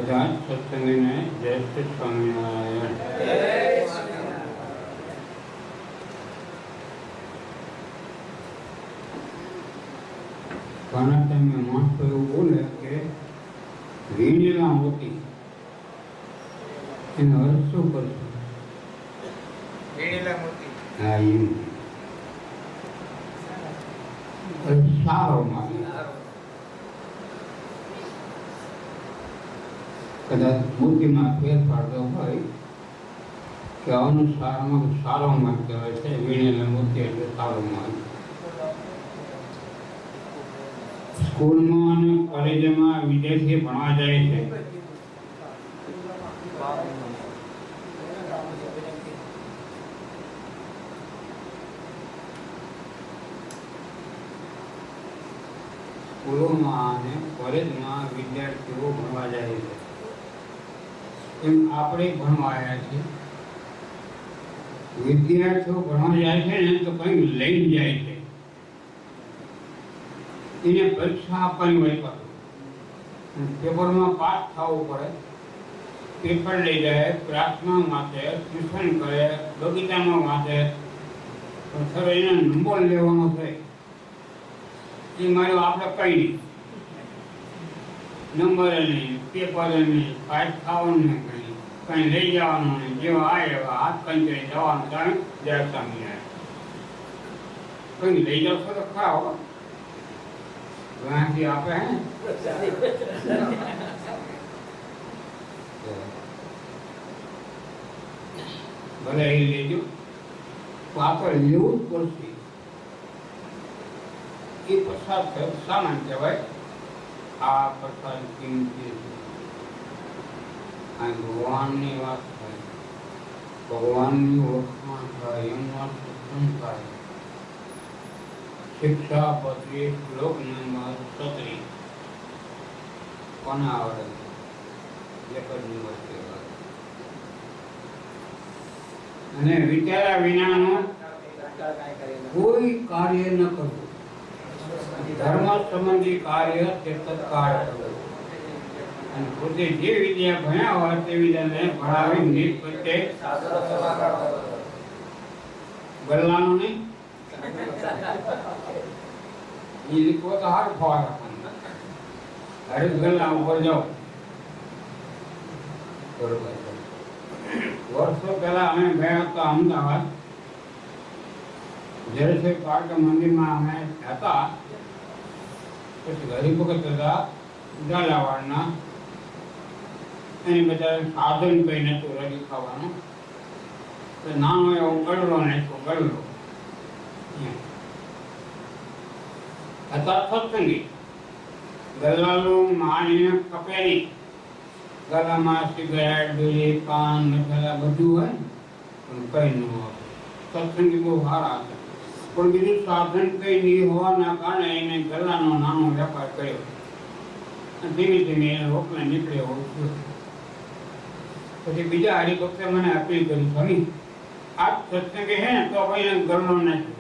બધા સત્સંગીને જય શ્રી સ્વામિનારાયણ. ઘણા ટાઈમે માણસો એવું બોલે કે વીણેલા મોતી એનો અર્થ શું કરશું? વીણેલા મોતી, હા, એમ સારો માલ. કદાચ મોતીમાં ફેરફાર તો હોય કે અનુસારમાં સારો માલ કહેવાય છે. વીણેલા મોતી એટલે સારો માલ. સ્કૂલમાં અને કોલેજમાં વિદ્યાર્થી ભણવા જાય છે. સ્કૂલોમાં અને કોલેજમાં વિદ્યાર્થીઓ ભણવા જાય છે. એમ આપણે ભણવા આવ્યા છીએ. વિદ્યાર્થીઓ ભણવા જાય છે ને તો કંઈ લઈને જાય છે. એને પરીક્ષા આપવાની હોય પાછું પેપરમાં પાસ થવું પડે. પેપર લઈ જાય, પ્રાર્થના વાંચે, ટ્યુશન કરે, બગીચામાં વાંચે, પણ સર એને નંબર લેવાનો છે એ મારો આપણે કઈ નહીં. નંબર નહીં, પેપર નહીં, પાસ થવાનું નહીં, કંઈ લઈ જવાનું નહીં. જેવા આવે એવા હાથ કંઈ જવાનું થાય જય સ્વામિનારાયણ. કંઈ લઈ જશો તો ખરા હો. વાંચી આપે હે ભલે એ લેજો, આપણે લેવું જ પડશે. એ પ્રસાદ સામાન કહેવાય. આ પ્રસાદ કિંમતી છે. આ ભગવાનની વાત થાય, ભગવાનની ઓળખાણ થાય, એમના સત્સંગ થાય. શિક્ષાપત્રી શ્લોક નંબર 36 કોને આવડે? એક જ નંબર કહેવાય. અને વિચાર્યા વિનાનું કોઈ કાર્ય ન કરવું. ધર્મ સંબંધી કાર્ય તે તત્કાળ કરવું. અને પોતે જે વિદ્યા ભણ્યા હોય તે વિદ્યાને ભણાવી નિજ પ્રત્યે ગલ્લાનું નહીં. ये लिखो तो हर फॉर हर गल्ला ऊपर जाओ. વર્ષો પહેલા અમે ગયા હતા અમદાવાદ. જયશ્રી પાર્ક મંદિરમાં અમે હતા. પછી હરિભગત હતા ઝાલાવાડના. એની બધા સાધન કઈ નતું રડી ખાવાનું. નાનો એવો ગળલો નતો ગળલો હતા. સત્સંગી ગલ્લાનું માણીને ખપે નહીં. ગલામાં સિગરેટ, બીડી, પાન, મસાલા બધું હોય પણ કઈ ન હોય. સત્સંગી બહુ સારા હતા પણ બીજું સાધન કઈ નહીં હોવાના કારણે એને ગલ્લાનો નાનો વેપાર કર્યો. ધીમે ધીમે એને રોકને નીકળ્યો હોય. પછી બીજા હરિભક્તે મને અપીલ કરી, સ્વામી આ સત્સંગી હે ને તો ભાઈ એને ગલ્લો નથી.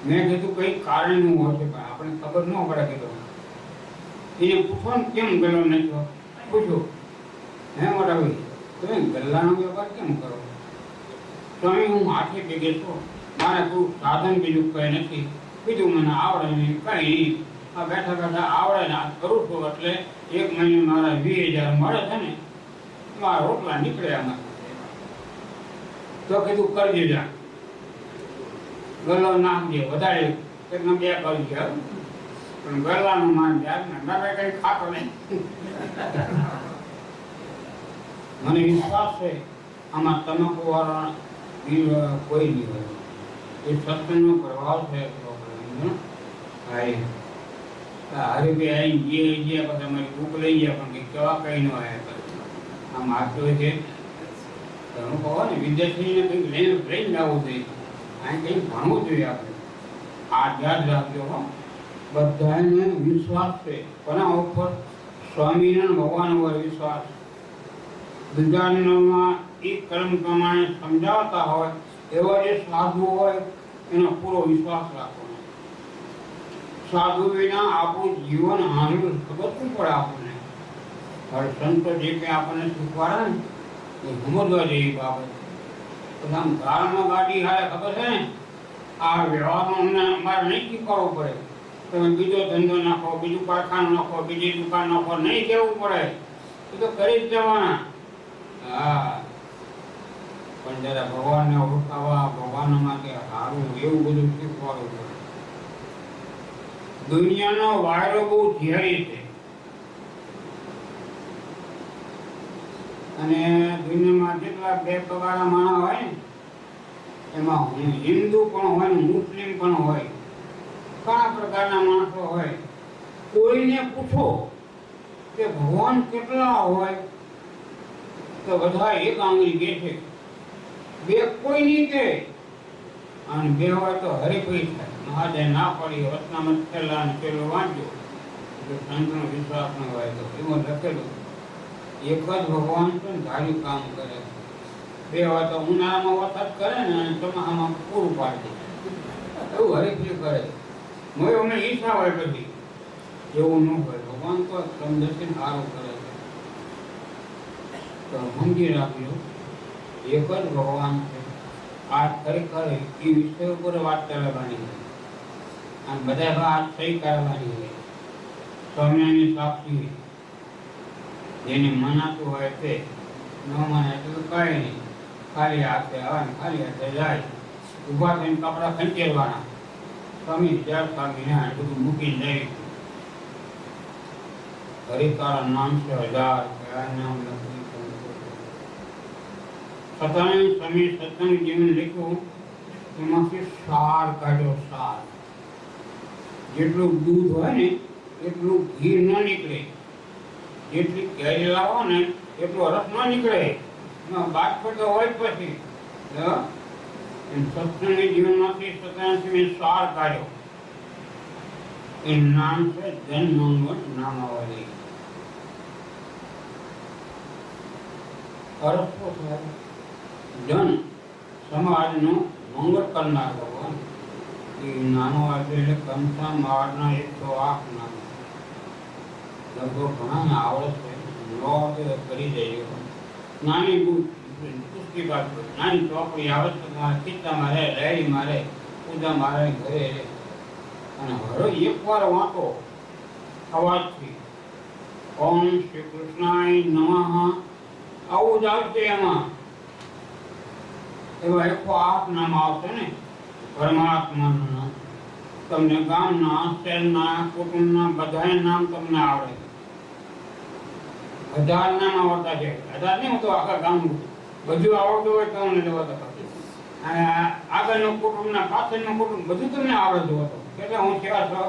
મેં કીધું કઈ કારણનું હોય છે પણ આપણે ખબર ન પડે. કીધું એને પૂછો ને કેમ ગલ્લો નથી પૂછો. હે મોટા ભાઈ તમે ગલ્લાનો વેપાર કેમ કરો? સ્વામી હું હાથે ભેગે છું, મારે કોઈ સાધન બીજું કઈ નથી, બીજું મને આવડે નહીં કઈ નહીં. આ બેઠા બેઠા આવડે ને આ કરું છું એટલે એક મહિને મારા 20,000 મળે છે ને મારા રોટલા નીકળ્યા. તો કીધું કરજે જા, ગલ્લો નાખજે, વધારે એકદમ 2 કરજે. પણ ગલ્લાનું માન જાય ને નવે કઈ ખાતો નહીં. મને વિશ્વાસ છે આમાં તમાકુ વાળા કોઈ નહીં હોય. એ સત્સંગનો પ્રભાવ છે. હરિભાઈ આવી ગયા પછી અમારી બુક લઈ ગયા પણ કેવા કઈ ન આવ્યા. આમ આપતો છે હું કહો ને વિદ્યાર્થીને કંઈક લઈને આવવું જોઈએ. અહીં કંઈક ભણવું જોઈએ આપણે. આ યાદ રાખજો હો. બધાને વિશ્વાસ છે કોના ઉપર? સ્વામિનારાયણ ભગવાન ઉપર વિશ્વાસ. દુજાનમાં એ કર્મ પ્રમાણે સમજાવતા હોય એવા જે સાધુ હોય એનો પૂરો વિશ્વાસ રાખવાનો. સાધુ વિના આપણું જીવન હાંડવું ખબર શું પડે આપણને. હવે સંતો જે કંઈ આપણને શીખવાડે ને એ સમજવા જેવી બાબત. પછી આમ ધારમાં ગાડી હારે ખબર છે ને, આ વ્યવહારમાં અમને અમારે નહીં શીખવાડવું પડે. તમે બીજો ધંધો નાખો, બીજું કારખાનું નાખો, બીજી દુકાન નાખો, નહીં કહેવું પડે. એ તો કરી જ જવાના. હા, પણ જરા ભગવાનને ઓળખાવા, ભગવાન માટે સારું એવું બધું શીખવાડવું પડે. દુનિયાનો વાયરો બહુ ઝેરી છે અને દુનિયામાં જેટલા બે પ્રકારના માણસ હોય ને એમાં હિન્દુ પણ હોય ને મુસ્લિમ પણ હોય, ઘણા પ્રકારના માણસો હોય. કોઈને પૂછો કે ભગવાન કેટલા હોય તો બધા એક આંગળી કહે છે, બે કોઈ નહીં કહે, અને બે હોય તો હરીફરી થાય. મહાદેવ ના પડી વચનામત છેલ્લા અને પેલો વાંચો જો સંતનો વિશ્વાસ ન હોય તો એમાં લખેલું એક જ ભગવાન છે ને ધાર્યું કામ કરે. બે હોય તો ઉનાળામાં વરસાદ કરે ને અને ચોમાસામાં પૂરું પાડી દે, એવું હરીફરી કરે. મેં અમને ઈચ્છા હોય બધી, એવું ન હોય. ભગવાન તો સમજશે સારું કરે છે. તો સમજી રાખ્યો એક જ ભગવાન છે. આ ખરેખર એ વિષય ઉપર વાત કરવાની છે અને બધા વાત સહી કરવાની છે. સમયની સાક્ષી જેને મનાતું હોય તે, ન માને તો કઈ નહીં. ખાલી હાથે આવે ને ખાલી હાથે જાય. ઊભા થઈને કપડા ખંચેરવાના, સ્વામી જય સ્વામિનારાયણ બધું મૂકી જાય. હરિતારા નામ છે હજાર, કયા નામ લખી સતાને સ્વામી સત્સંગ જીવન લખ્યું એમાંથી સાર કાઢ્યો. સાર જેટલું દૂધ હોય ને એટલું ઘી ન નીકળે, જેટલી કેરી લાવો ને એટલો રસ ન નીકળે, એમાં બાષ્પ તો હોય જ. પછી સત્સંગી જીવનમાંથી સત્યાસી સાર કાઢ્યો. એનું નામ છે જન મંગળ નામાવલી. અર્થ શું થાય? જન સમાજનું મંગળ કરનાર ભગવાન. એ નાનો વાંચો એટલે કંસા માળના 108 નામ. લગભગ ઘણાને આવડે છે, નો કરી જઈએ. નાની પુસ્તકી વાત, નાની ચોપડી આવે છે, કિસ્સામાં રહે, ડાયરીમાં રહે, પૂજામાં રહે, ઘરે રહે. અને હવે એકવાર વાંચો અવાજથી ઓમ શ્રી કૃષ્ણાય નમઃ આવું જ આવશે. એમાં એવા 108 નામ આવશે ને પરમાત્માનું નામ. તમને ગામના, શહેરના, કુટુંબના બધા નામ તમને આવડે. 1000 નામ આવડતા છે. 1000 નહીં, હું તો આખા ગામનું બધું આવડતું હોય તો મને જવા દો. અને આગળનું કુટુંબના, પાછળનું કુટુંબ બધું તમને આવડતું હતું. એટલે હું સેવા છો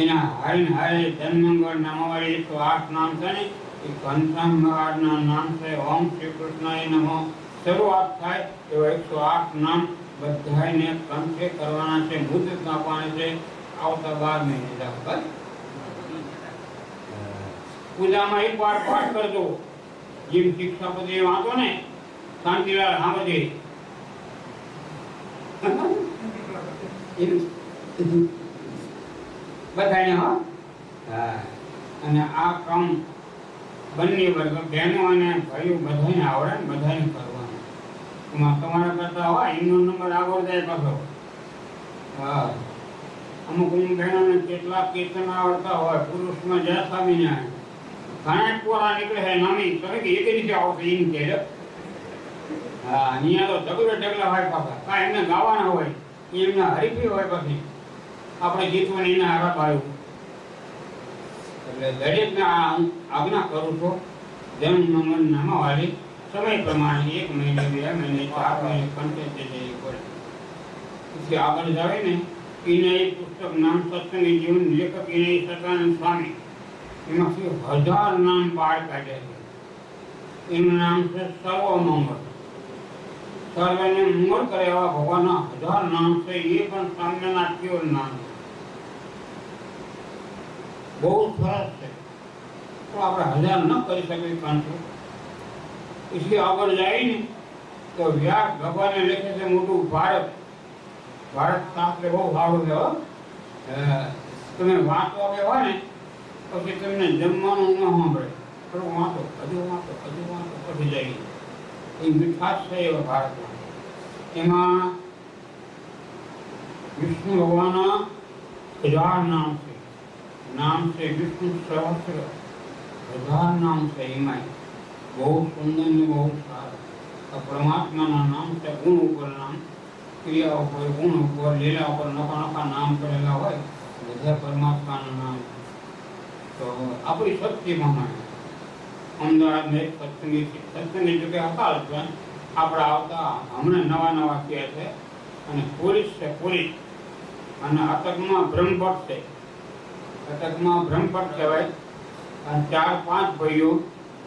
એના હારીને હારે જન્મંગળ નામાવાળી 108 નામ છે ને એ ઘનશ્યામના નામ છે. ઓમ શ્રી કૃષ્ણાય નમઃ શરૂઆત થાય એવા 108 નામ બધાને કંઠે કરવાના છે, મુદ્રિત નાખવાના છે. આવતા 12 મહિને બસ પૂજામાં એક વાર પાઠ કરજો. જેમ શિક્ષાપતિ વાંચો ને શાંતિલાલ સાંભળે બધાને. હા, અને આ કામ બંને વર્ગ બહેનો અને ભાઈઓ બધાને આવડે ને બધાને કરવાનું. એમાં તમારા કરતા હોય એમનો નંબર આગળ જાય પાછો. હા, અમુક બહેનોને કેટલાક કીર્તન આવડતા હોય. પુરુષમાં જય સ્વામિનારાયણ ઘણા કોરા નીકળે છે નામી તો કે એક રીતે આવશે એમ કે. હા, અહીંયા તો ઢગલા હોય પાછા. કાંઈ એમને ગાવાના હોય, એમના હરીફી હોય. પછી આપણે ગીતોને એના આરાપ આવ્યું. એટલે દરેકને આ આજ્ઞા કરું છું જન્મ મંગળ નામાવાળી સમય પ્રમાણે 1 મહિને, 2 મહિને, 4 મહિને કંઠે જઈ પડે. પછી આગળ જાવે ને એને એક પુસ્તક નામ સત્સંગી જીવન, લેખક એને સતાનંદ સ્વામી. એમાંથી 1000 નામ બહાર કાઢ્યા છે. એનું નામ છે સર્વમંગળ. સર્વને મંગળ કરે એવા ભગવાનના 1000 નામ છે. એ પણ સામ્યના પ્યોર નામ છે. બહુ સરસ છે. તો આપણે 1000 ન કરી શકીએ 500. એટલે આગળ જાય ને તો વ્યાસ ભગવાને લખે છે મોટું ભારત. ભારત શાસ્ત્ર બહુ સારું છે. તમે વાંચો હોય ને પછી તમને જમવાનું ન સાંભળે, થોડું વાંચો, હજુ વાંચો, હજુ વાંચો, પછી જાય. એ મીઠાશ છે એવા ભારતમાં. એમાં વિષ્ણુ ભગવાનના 1000 નામ છે. નામ છે વિષ્ણુ સહસ્ત્ર, 1000 નામ છે. એમાં બહુ સુંદર ને બહુ સારા પરમાત્માના નામ છે. ગુણ ઉપર નામ, ક્રિયા ઉપર ગુણ ઉપર, લીલા ઉપર નફા નફા નામ કરેલા હોય બધા પરમાત્માના નામ. તો આપણી શક્તિમાં અમદાવાદને સત્સંગી જગ્યા હતા આપણા આવતા હમણાં નવા નવા કહે છે. અને પોલીસ છે, પોલીસ. અને અટકમાં બ્રહ્મભટ્ટ છે, અટકમાં બ્રહ્મભટ્ટ કહેવાય. અને 4-5 ભાઈઓ,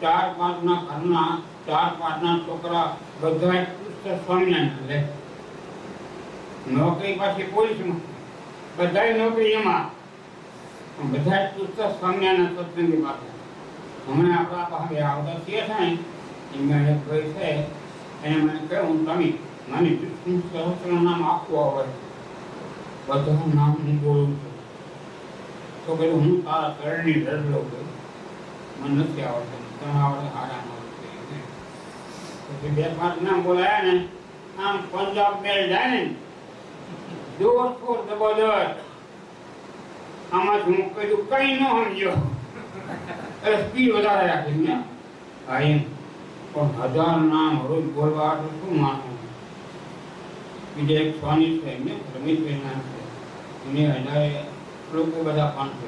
4-5ના ઘરના 4-5ના છોકરા બધા સ્વામિનારાયણ લે નોકરી. પાછી પોલીસમાં બધા નોકરી એમાં, બધા પુસ્તક સ્વામિનારાયણ સત્સંગી પાસે. હમણાં આપણા પાસે આવતા છીએ છે ને, એમાં એક ભાઈ છે, એને મને કહ્યું સ્વામી મને વિષ્ણુ સહસ્રનું નામ આખું આવડે, બધા નામ હું બોલું છું. તો કહ્યું હું તારા કરણી રડ લઉં છું, મને નથી આવડતું, તમે આવડે હારા આવડે. પછી 2-5 નામ બોલાયા ને, આમ પંજાબ મેળ જાય ને જોરશોર જબરદસ્ત. આમાં હું કહ્યું કઈ ન સમજ્યો, સ્પીડ વધારે રાખી ને. હા એમ પણ 1000 નામ રોજ બોલવા તો શું માનવું. બીજા એક સ્વામી છે એમને રમેશભાઈ નામ છે, એને 1000 લોકો બધા પણ છે,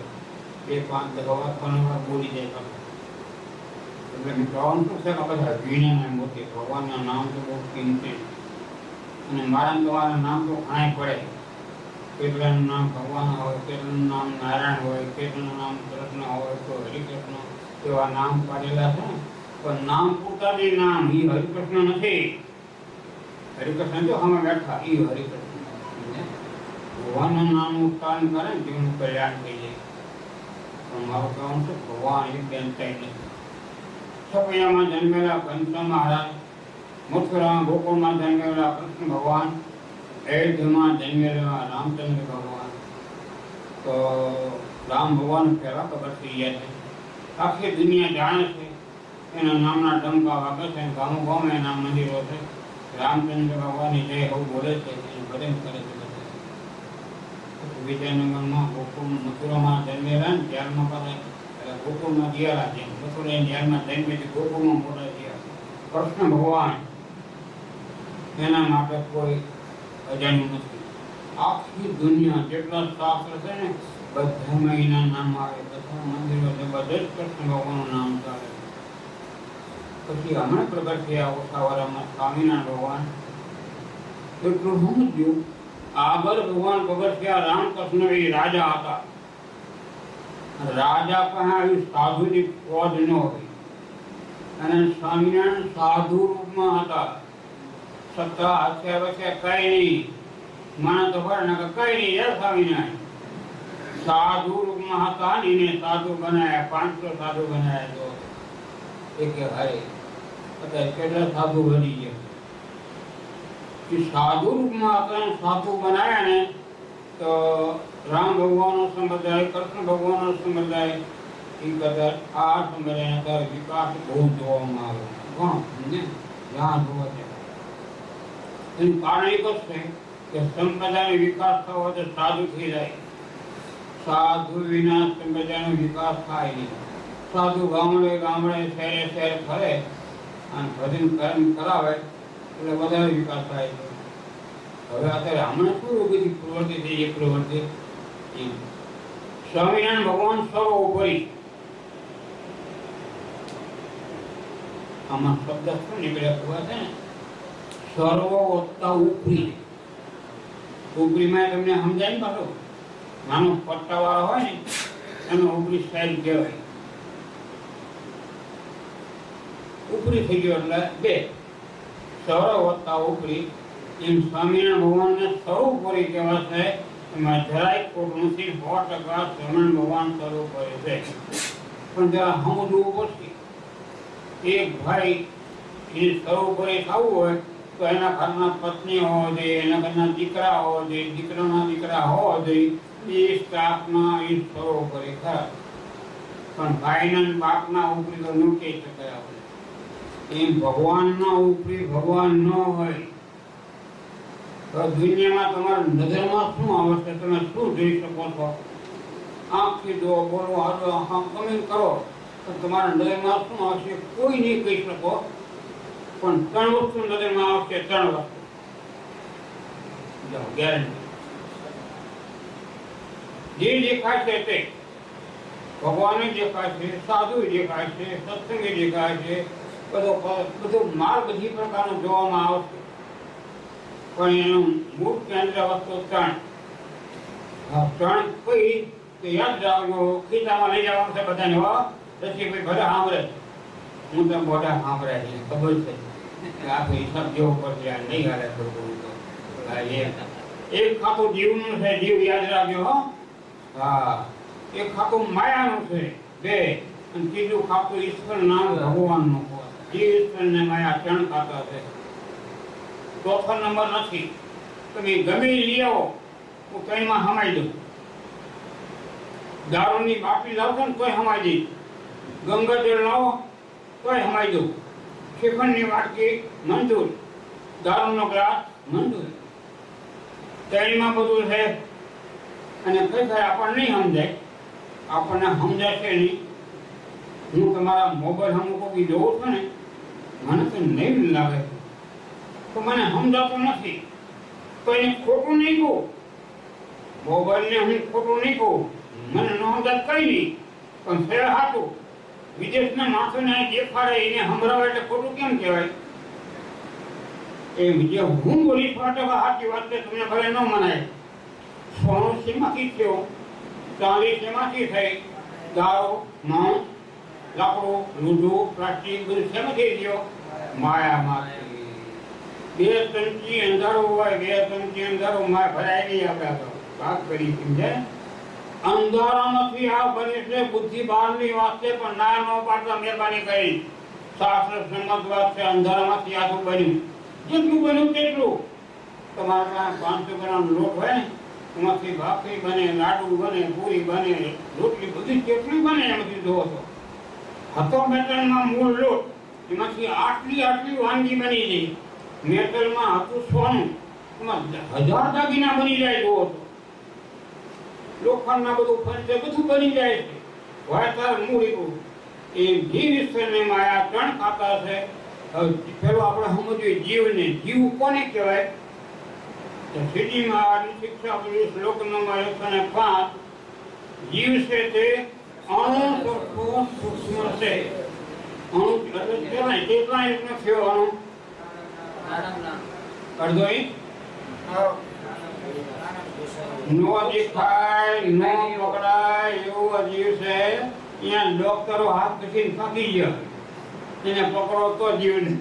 2-5 વાર બોલી જાય પાછા. એટલે કહેવાનું શું છે કે બધા ભીણના મોટી ભગવાનના નામ તો બહુ કિંમતી. અને મારા તમારા નામ તો ઘણાય પડે. કેટલાનું નામ ભગવાન હોય, કેટલાનું નામ નારાયણ હોય, કેટલાનું નામ કૃષ્ણ હોય, તો હરિકૃષ્ણ એવા નામ પાડેલા છે. પણ નામ પૂરતા જે નામ એ હરિકૃષ્ણ નથી. હરિકૃષ્ણ જો અમે બેઠા એ હરિકૃષ્ણ. ભગવાનના નામનું ઉચ્ચારણ કરે ને તેનું કલ્યાણ થઈ જાય. પણ મારું કહેવાનું છે ભગવાન એ બેનતાઈ નથી. છપૈયામાં જન્મેલા ઘનશ્યામ મહારાજ, મથુરામાં ગોકુળમાં જન્મેલા કૃષ્ણ ભગવાન, અયોધ્યામાં જન્મેલા રામચંદ્ર ભગવાન. તો રામ ભગવાન પહેલા ખબર થઈ ગયા છે, આખી દુનિયા જાણે છે. એના નામના ડંકા વાગે છે, ગામો ગામ એના મંદિરો છે. રામચંદ્ર ભગવાનની જય એવું બોલે છે, એનું ભજન કરે છે. વિજયનગરમાં ગોકુળ મથુરામાં જન્મેલા ને ત્યારમાં પાછા ગોકુળમાં જીયારા છે. મથુરા જ્યારમાં જન્મેથી ગોકુળમાં મોટા થયા કૃષ્ણ ભગવાન. એના માટે કોઈ અજાણ્યું નથી. આખી દુનિયા જેટલા શાસ્ત્ર છે ને બધામાં એના નામ આવે, બધા મંદિરો જબરદસ્ત કૃષ્ણ ભગવાનનું નામ ચાલે. પછી હમણાં પ્રગટ થયા ઓછાવાળામાં સ્વામિનારાયણ ભગવાન. એટલું સમજ્યું આગળ ભગવાન પ્રગટ થયા રામકૃષ્ણ એ રાજા હતા. રાજા પાસે આવી સાધુની ફોજ ન હતી અને સ્વામિનારાયણ સાધુ રૂપમાં હતા. સત્તા હાથે વચ્ચે કઈ નહીં, મને તો ખબર ને કઈ નહીં યાર. સ્વામિનારાયણ સાધુ રૂપમાં હતા ને એને સાધુ બનાવ્યા, 500 સાધુ બનાવ્યા. તો એ કે ભાઈ અત્યારે કેટલા સાધુ બની ગયા. સાધુ રૂપમાં હતા, સાધુ બનાવ્યા ને તો રામ ભગવાનનો સંપ્રદાય, કૃષ્ણ ભગવાનનો સંપ્રદાય, એ કદાચ આ સંપ્રદાયના ત્યારે વિકાસ બહુ જોવામાં આવે. પણ જ્યાં જોવા છે એનું કારણ એક જ છે કે સંપ્રદાયનો વિકાસ થવો તો સાધુ થઈ જાય. સાધુ વિના સંપ્રદાયનો વિકાસ થાય નહીં. સાધુ ગામડે ગામડે શહેરે શહેર ફરે અને ભજન કર્મ કરાવે એટલે વધારે વિકાસ થાય છે. હવે અત્યારે હમણાં શું બધી પ્રવૃત્તિ થઈ એ પ્રવૃત્તિ. સ્વામિનારાયણ ભગવાન સર્વોપરી. આમાં શબ્દ શું નીકળ્યા ખબર છે ને, સર્વ વત્તા ઉપરી. ઉપરીમાં તમને સમજાય ને પાછો નાનો પટ્ટાવાળો હોય ને એનો ઉપરી સ્ટાઇલ કહેવાય. ઉપરી થઈ ગયો એટલે 2 સર્વ વત્તા ઉપરી. એમ સ્વામિનારાયણ ભગવાનને સર્વોપરી કહેવાય છે. એમાં જરાય ખોટ નથી. 100% સ્વામિનારાયણ ભગવાન સર્વોપરી છે. પણ જરા સમજવું પડશે. એક ભાઈ એને સર્વોપરી થવું હોય તો એના ઘરના પત્ની હોવા જોઈએ, એના ઘરના દીકરા હોવા જોઈએ, દીકરાના દીકરા હોવા જોઈએ, એ સ્થાપના ઈશ્વરો કરે ખરા, પણ ભાઈના ને બાપના ઉપરી તો ન કહી શકાય આપણે. એમ ભગવાનના ઉપરી ભગવાન ન હોય તો દુનિયામાં તમારા નજરમાં શું આવે છે, તમે શું જોઈ શકો છો? આંખથી જો બોલો, હાલો, તમે કરો તો તમારા નજરમાં શું આવશે કોઈ નહીં કહી શકો. પણ ત્રણ વસ્તુ નજરમાં આવશે, ત્રણ વસ્તુ ગેરંટી. જે દેખાય છે તે ભગવાન દેખાય છે, સાધુ દેખાય છે, સત્સંગી દેખાય છે, બધો માર્ગ બધી પ્રકારનો જોવામાં આવશે. પણ એનું મૂળ કેન્દ્ર વસ્તુ ત્રણ. ત્રણ કઈ તો યાદ રાખજો, ખીચામાં લઈ જવાનું છે બધાને. હો પછી ભાઈ બધા સાંભળે, હું તો મોઢા સાંભળે છે, ખબર છે આખો હિસાબ જેવો પડશે, નહીં હાલે થોડું. એક ખાતું જીવનું છે, જીવ યાદ રાખજો. હો હા, એક ખાતું માયાનું છે, બે. અને ત્રીજું ખાતું ઈશ્વર નામ ભગવાનનું. જીવ ઈશ્વર ને માયા ત્રણ ખાતા છે. ચોથો નંબર નથી. તમે ગમે લઈ આવો, હું કઈમાં હમાઈ દઉં. દારૂની બાટલી લાવશો ને તોય હમાઈ દઈશ. ગંગાજળ લાવો તોય હમાઈ દઉં. શ્રીખંડની વાટકી મંજૂર, દારૂનો ગ્લાસ મંજૂર. તેણીમાં બધું છે. અને ખરેખર આપણને નહીં સમજાય, આપણને સમજાશે નહીં. હું તમારા મોબાઈલ અમુક જોઉં છું ને, મને તો નહીં લાગે તો મને સમજાતું નથી. તો એને ખોટું નહીં કહું, મોબાઈલને હું ખોટું નહીં કહું, મને ન સમજાત કઈ નહીં. પણ છે સાચું. વિદેશના માણસોને દેખાડે એને સંભળાવે એટલે ખોટું કેમ કહેવાય? એમ જે હું બોલીશ માટે સાચી વાત છે, તમને ભલે ન મનાય. સોનું શેમાંથી થયો, ચાંદી શેમાંથી થઈ, દારૂ, માંસ, લાકડું, લૂડું, પ્લાસ્ટિક બધું શેમાંથી થયો? માયામાંથી. બે તંચી અંધારું હોય, બે તંચી અંધારું માય ભરાય નહીં. આપણે તો વાત કરી સમજાય. અંધારામાંથી આ બને છે, બુદ્ધિ બહારની વાત છે, પણ ના ન પાડતા મહેરબાની કરી. શાસ્ત્ર સંમત વાત છે, અંધારામાંથી આખું બન્યું. જેટલું બન્યું તેટલું. તમારા 500 ગ્રામ લોટ હોય ને, એમાંથી ભાખરી બને, લાડુ બને, પૂરી બને, રોટલી બધી કેટલી બને એમાંથી જોવો તો. હતો મેટલમાં મૂળ લોટ, એમાંથી આટલી વાનગી બની ગઈ. મેટલમાં હતું સોનું, એમાં 1000 દાગીના બની જાય જોવો તો. લોખંડના બધું ફરતે બધું બની જાય છે. વાયતાર મૂળ એ જીવ ઈશ્વરને માયા ત્રણ ખાતા છે. પેલો આપણે સમજીએ જીવને. જીવ કોને કહેવાય? સીડીમાં શિક્ષા શ્લોક નંબર 105. જીવ છે તે અણુ સૂક્ષ્મ છે. અણુ એટલે કેટલા ઇંચનો થયો અણુ? અડધો ઇંચ. નો દેખાય, નો પકડાય એવો જીવ છે. અહીંયા ડોક્ટરો હાથ ઘસીને થાકી ગયા, એને પકડો તો જીવને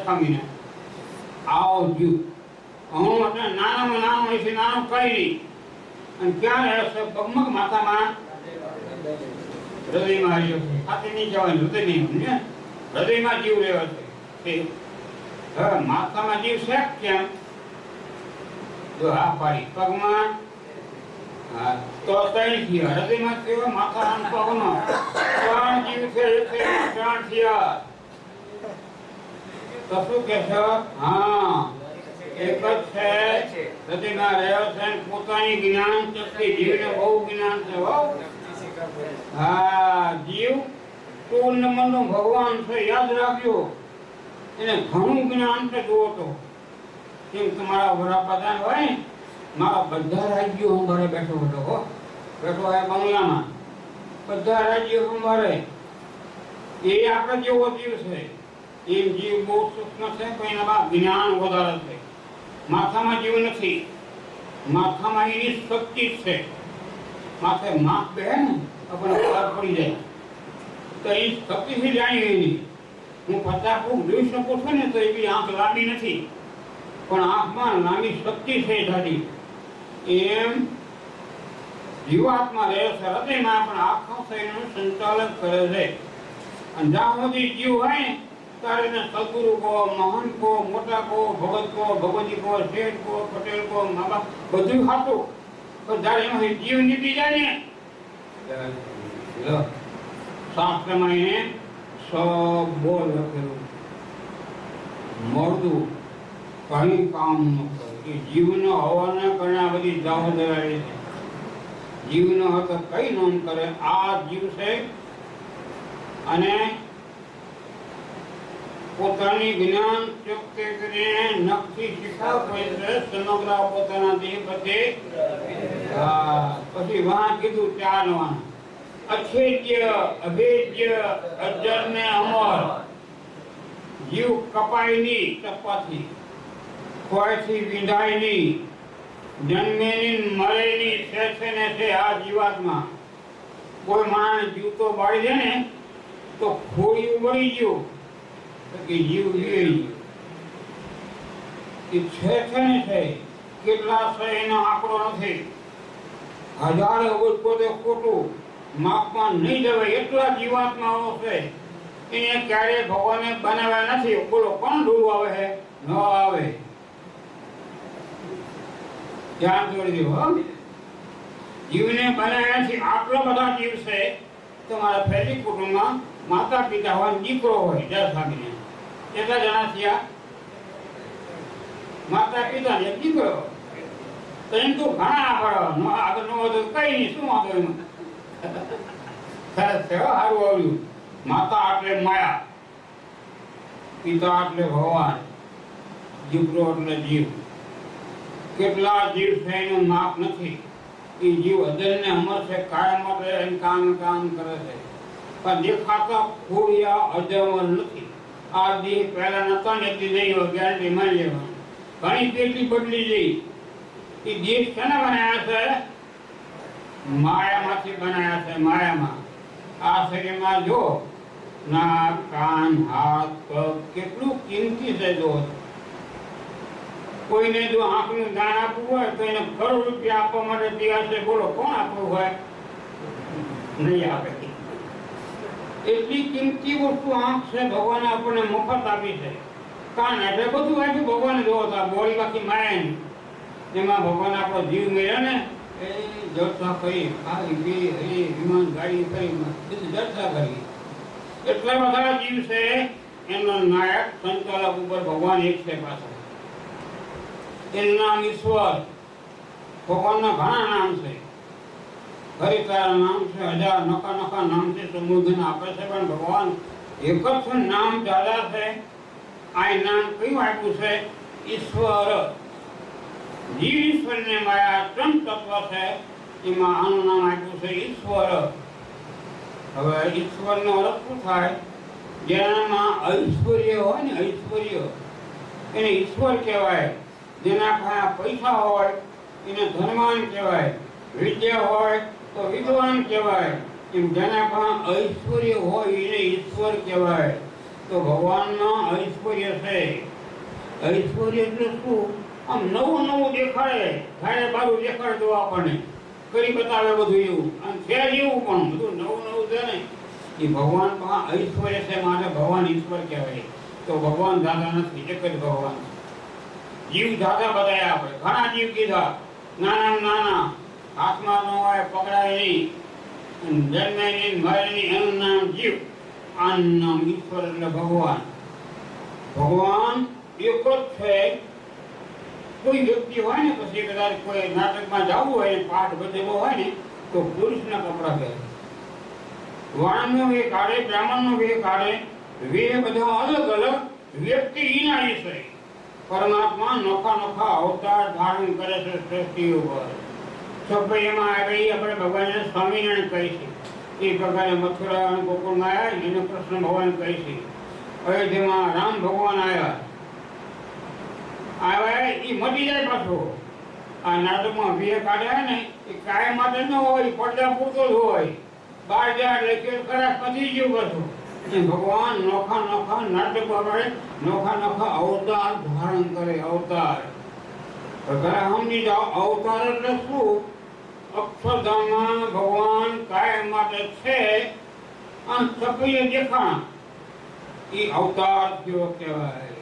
ખામીને આવો જીવ. હું એટલે નાનામાં નાનો હોય છે, નાનો કઈ નહીં. અને ક્યાં રહે છે? પગમગ માથામાં, હૃદયમાં રહ્યો છે. સાથે નહીં જવાનું, હૃદય નહીં. હૃદયમાં જીવ રહ્યો છે. હવે માથામાં જીવ છે કેમ? જો હા પાડી પગમાં તો ત્રણ થયા, હૃદયમાં થયો, માથા પગનો ત્રણ જીવ છે. ત્રણ થયા તો શું કે છે? હા, એક જ છે. હૃદયમાં રહ્યો છે. પોતાની જ્ઞાન શક્તિ, જીવને બહુ જ્ઞાન છે. હા, જીવ 16 નંબરનો ભગવાન છે, યાદ રાખજો. એને ઘણું જ્ઞાન છે. જુઓ તો કેમ તમારા વડાપ્રધાન હોય, મારા બધા રાજ્યો સંભાળે બેઠો હતો. બેઠો હોય બંગલામાં, બધા રાજ્યો સંભાળે. એ આપણે જેવો જીવ છે. એમ જીવ બહુ સૂક્ષ્મ છે, પણ એનામાં જ્ઞાન વધારે છે. માથામાં જીવ નથી, માથામાં એની શક્તિ છે. માથે માપ બે ને આપણે બહાર પડી જાય તો એ શક્તિથી જાણી એની. હું 50 ફૂટ જોઈ શકું છું ને, તો એવી આંખ લાંબી નથી, પણ આંખમાં લાંબી શક્તિ છે દાદી. એમ જીવાત્મા રહે છે હૃદયમાં, પણ આખા શરીરનું સંચાલન કરે છે. અને જ્યાં સુધી જીવ હોય તારે ને સદગુરુ કહો, મહાન કહો, મોટા કહો, ભગત કહો, ભગવતી કહો, શેઠ કહો, પટેલ કહો, મા બાપ બધું ખાતું, પણ જ્યારે એમાં જીવ નીકળી જાય ને શાસ્ત્રમાં એને બોલ લખેલું, મળતું કઈ કામ ન કરે. એ જીવનો હોવાના કારણે આ બધી જવાબદારી છે. જીવનો હતો કઈ નોંધ કરે. આ જીવ છે અને પોતાની જ્ઞાન શક્તિ કરીને નક્કી શિખાવ કરે છે સમગ્ર પોતાના દેહ પ્રત્યે. પછી વહાં કીધું ચાર વાં: અછેદ્ય, અભેદ્ય, અજર ને અમર. જીવ કપાય નહીં તપવાથી, કોઈથી વિંધાય નહીં, જન્મે નહીં, મરે નહીં, છે ને છે આ જીવાત્મા. કોઈ માણસ જીવ તો બાળી દે ને તો ખોયું બળી ગયું કે જીવ જીવી ગયો. છે ને છે, કેટલા છે એનો આંકડો નથી. હજારો પોતે ખોટું માપમાં નહીં જવાય એટલા જીવાત્માઓ છે. એને ક્યારે ભગવાને બનાવ્યા નથી. બોલો કોણ ડૂબ આવે છે? ન આવે. ધ્યાન જોડી દેવો. જીવને બનાવ્યા છે. આટલા બધા જીવ છે. તમારા પહેલી કુટુંબમાં માતા પિતા હોય, દીકરો હોય, 10 ભાગીને કેટલા જણા થયા? માતા પિતા ને દીકરો. તો એમ તો ઘણા આગળ નો હતો કઈ નહીં. શું વાંધો એમાં? સરસ છે, સારું આવ્યું. માતા એટલે માયા, પિતા એટલે ભગવાન, દીકરો એટલે જીવ. કેટલા જીવ છે એનું માપ નથી. એ જીવ અદલ ને અમર છે, કાયમ માટે એમ કામ કરે છે, પણ દેખાતા ખોડિયા અજમર નથી. આ દેહ પહેલા નતા ને જઈ ગેરંટી માની લેવાની. ઘણી પેટલી બદલી જઈ. એ દેહ શેના બનાવ્યા છે? માયામાંથી બનાવ્યા છે. માયામાં આ શરીરમાં જો નાક, કાન, હાથ, પગ કેટલું કિંમતી છે. જો કોઈને જો આંખનું દાન આપવું હોય તો એને કરોડ રૂપિયા આપવા માટે તૈયાર છે. બોલો કોણ આપવું હોય? નહીં આપે. એટલી કિંમતી વસ્તુ આંખ છે. ભગવાને આપણને મફત આપી છે. કાન એટલે બધું આપ્યું ભગવાને. જોવો તો બોડી બાકી માયા એમાં ભગવાન આપણો જીવ મેળ્યો ને એ જલસા કરી, ખાઈ પી, હરી વિમાન ગાડી કરી, બધું જલસા કરી. એટલા બધા જીવ છે. એનો નાયક સંચાલક ઉપર ભગવાન એક છે પાછળ. એનું નામ ઈશ્વર. ભગવાનના ઘણા નામ છે. હરિતારા નામ છે, 1000 નકા નામ છે, સંબોધન આપે છે, પણ ભગવાન એક જ છે. નામ દાદા છે. આ નામ કયું આપ્યું છે? ઈશ્વર. જીવ ઈશ્વર ને માયા 3 તત્વ છે. એમાં આનું નામ આપ્યું છે ઈશ્વર. હવે ઈશ્વરનો અર્થ શું થાય? જેનામાં ઐશ્વર્ય હોય ને, ઐશ્વર્ય, એને ઈશ્વર કહેવાય. જેના પાસે પૈસા હોય એને ધનવાન કહેવાય. વિદ્યા હોય તો વિદ્વાન કહેવાય. એમ જેના પાસે ઐશ્વર્ય હોય એને ઈશ્વર કહેવાય. તો ભગવાનમાં ઐશ્વર્ય છે. ઐશ્વર્ય એટલે શું? આમ નવું દેખાડે, ઘરે બારું દેખાડે તો આપણને કરી બતાવે બધું એવું. આમ છે એવું પણ બધું નવું છે ને. એ ભગવાન પાસે ઐશ્વર્ય છે, માટે ભગવાન ઈશ્વર કહેવાય. તો ભગવાન દાદા નથી, એક જ ભગવાન છે. જીવ દાદા બધાયા આપણે. ઘણા જીવ કીધા, નાના હાથમાં ન હોય, પકડાય નહીં, જન્મે નહીં, મરે નહીં, એનું નામ જીવ. આનું નામ ઈશ્વર એટલે ભગવાન. ભગવાન એક જ છે. કોઈ વ્યક્તિ હોય ને, પછી કદાચ કોઈ નાટકમાં જવું હોય, પાઠ બધેલો હોય ને, તો પુરુષના કપડા પહેરે. વાણનો વે કાઢે, બ્રાહ્મણનો વે કાઢે. વે બધા અલગ અલગ વ્યક્તિ એના છે. પરમાત્મા નોખા અવતાર ધારણ કરે છે સૃષ્ટિ ઉપર. સભ્યમાં આવી આપણે ભગવાનને સ્વામિનારાયણ કહી છે. એ પ્રકારે મથુરા અને ગોકુળમાં આવ્યા એને કૃષ્ણ ભગવાન કહી છે. અયોધ્યામાં રામ ભગવાન આવ્યા એ મટી જાય પાછો. આ નાટકમાં વિહે કાઢ્યા ને એ કાયમ માટે ન હોય, પડદા પૂરતો જ હોય. બહાર જાય એટલે કે કરાશ પતી ગયું પાછું. ભગવાન નોખા નાટક વગાડે, નોખા અવતાર ધારણ કરે. અવતાર સમજી જાઓ. અવતાર એટલે શું? અક્ષરધામમાં ભગવાન કાયમ માટે છે. આમ સક્રિય દેખાણ એ અવતાર થયો કહેવાય.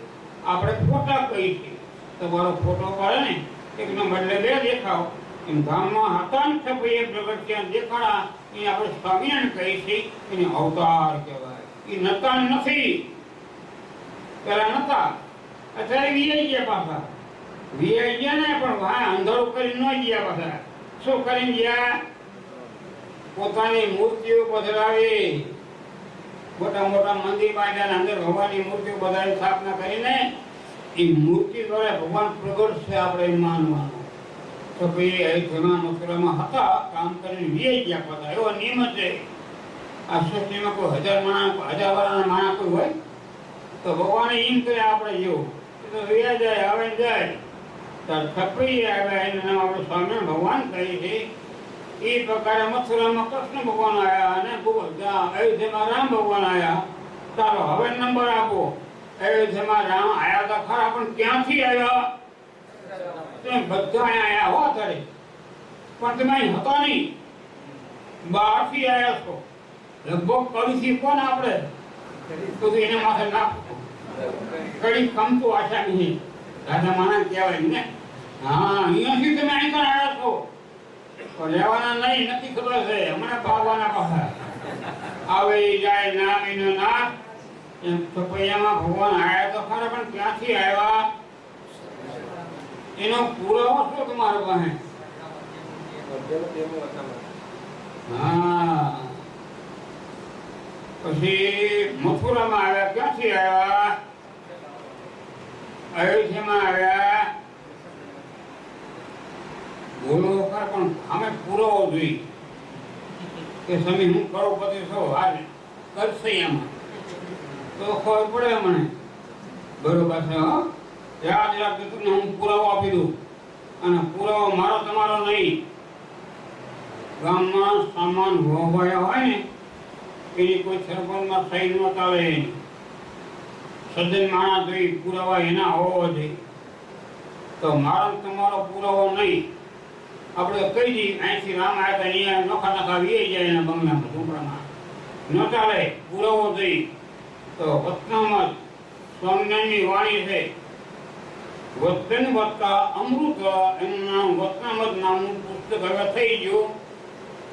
આપણે ફોટા કહીએ છીએ, તમારો ફોટો પાડે ને એકનો બદલે બે દેખાવ, એમ ધામમાં હતા ને છપૈયે પ્રગટ ત્યાં દેખાડા એ આપણે સ્વામિનારાયણ કહીએ છીએ, એને અવતાર કહેવાય. એ નતા નથી, પેલા નતા, અત્યારે વીઆઈ ગયા પાછા. વીઆઈ ગયા ને પણ ભાઈ અંધારું કરી ન ગયા પાછા. શું કરીને ગયા? પોતાની મૂર્તિઓ પધરાવી, મોટા મોટા મંદિર બાંધ્યા, અંદર ભગવાનની મૂર્તિઓ બધાની સ્થાપના કરીને એ મૂર્તિ દ્વારા ભગવાન પ્રગટ છે આપણે માનવાનું. તો ભાઈ અયોધ્યામાં મથુરામાં હતા, કામ કરીને વીઆઈ ગયા પાછા. એવો નિયમ છે આ સૃષ્ટિમાં. કોઈ હજાર વાળાના માણસ કોઈ હોય તો ભગવાને એમ કહે આપણે જેવું તો વીઆઈ જાય, આવે જાય. છપરી આવ્યા એનું નામ આપણે સ્વામિનારાયણ ભગવાન કહીએ છીએ. એ પ્રકારે મથુરામાં કૃષ્ણ ભગવાન આવ્યા અને અયોધ્યામાં રામ ભગવાન આવ્યા. ચાલો હવે નંબર આપો. અયોધ્યામાં રામ આવ્યા તો ખરા, પણ ક્યાંથી આવ્યા? બધા અહીંયા આવ્યા હો અત્યારે, પણ તમે અહીં હતા નહીં, બહારથી આવ્યા છો. લગભગ કડીથી કોણ આપણે બધું એને માથે નાખો. કડી કમતું આશા નહીં, રાજા માણસ કહેવાય ને. હા, અહીંયાથી તમે અહીં પણ આવ્યા છો, રહેવાના નહીં, નથી ખબર છે હમણાં ભાગવાના પાછા. આવે જાય નામ એનો નાથ. એમ છપૈયામાં ભગવાન આવ્યા તો ખરા, પણ ક્યાંથી આવ્યા એનો પુરાવો શું તમારા પાસે? હા, પછી મથુરામાં આવ્યા. ક્યાંથી આવ્યા? અયોધ્યામાં આવ્યા. બોલો ખરા, પણ અમે પુરાવો જોઈએ કે તમે હું કરોડપતિ છો, હાલ કરશે એમાં તો ખબર પડે મને. બરોબર છે. હા, યાદ રાખજો, તમને હું પુરાવો આપી દઉં. અને પુરાવો મારો તમારો નહીં. ગામમાં સામાન હોવાયા હોય ને એની કોઈ સરપંચમાં સહી ન ચાલે. સજ્જન માણસ જોઈ પુરાવા એના હોવો જોઈએ. તો મારો તમારો પુરાવો નહીં. આપણે કહી દઈએ અહીંથી રામ આવ્યા હતા, અહીંયા નોખા નોખા વી જાય એના બંગલામાં ઝૂંપડામાં, ન ચાલે. પુરાવો જોઈએ. તો વતનામાં સ્વામિનારાયણની વાણી છે, વતન વત્તા અમૃત. એનું નામ વતનામત નામનું પુસ્તક હવે થઈ ગયું,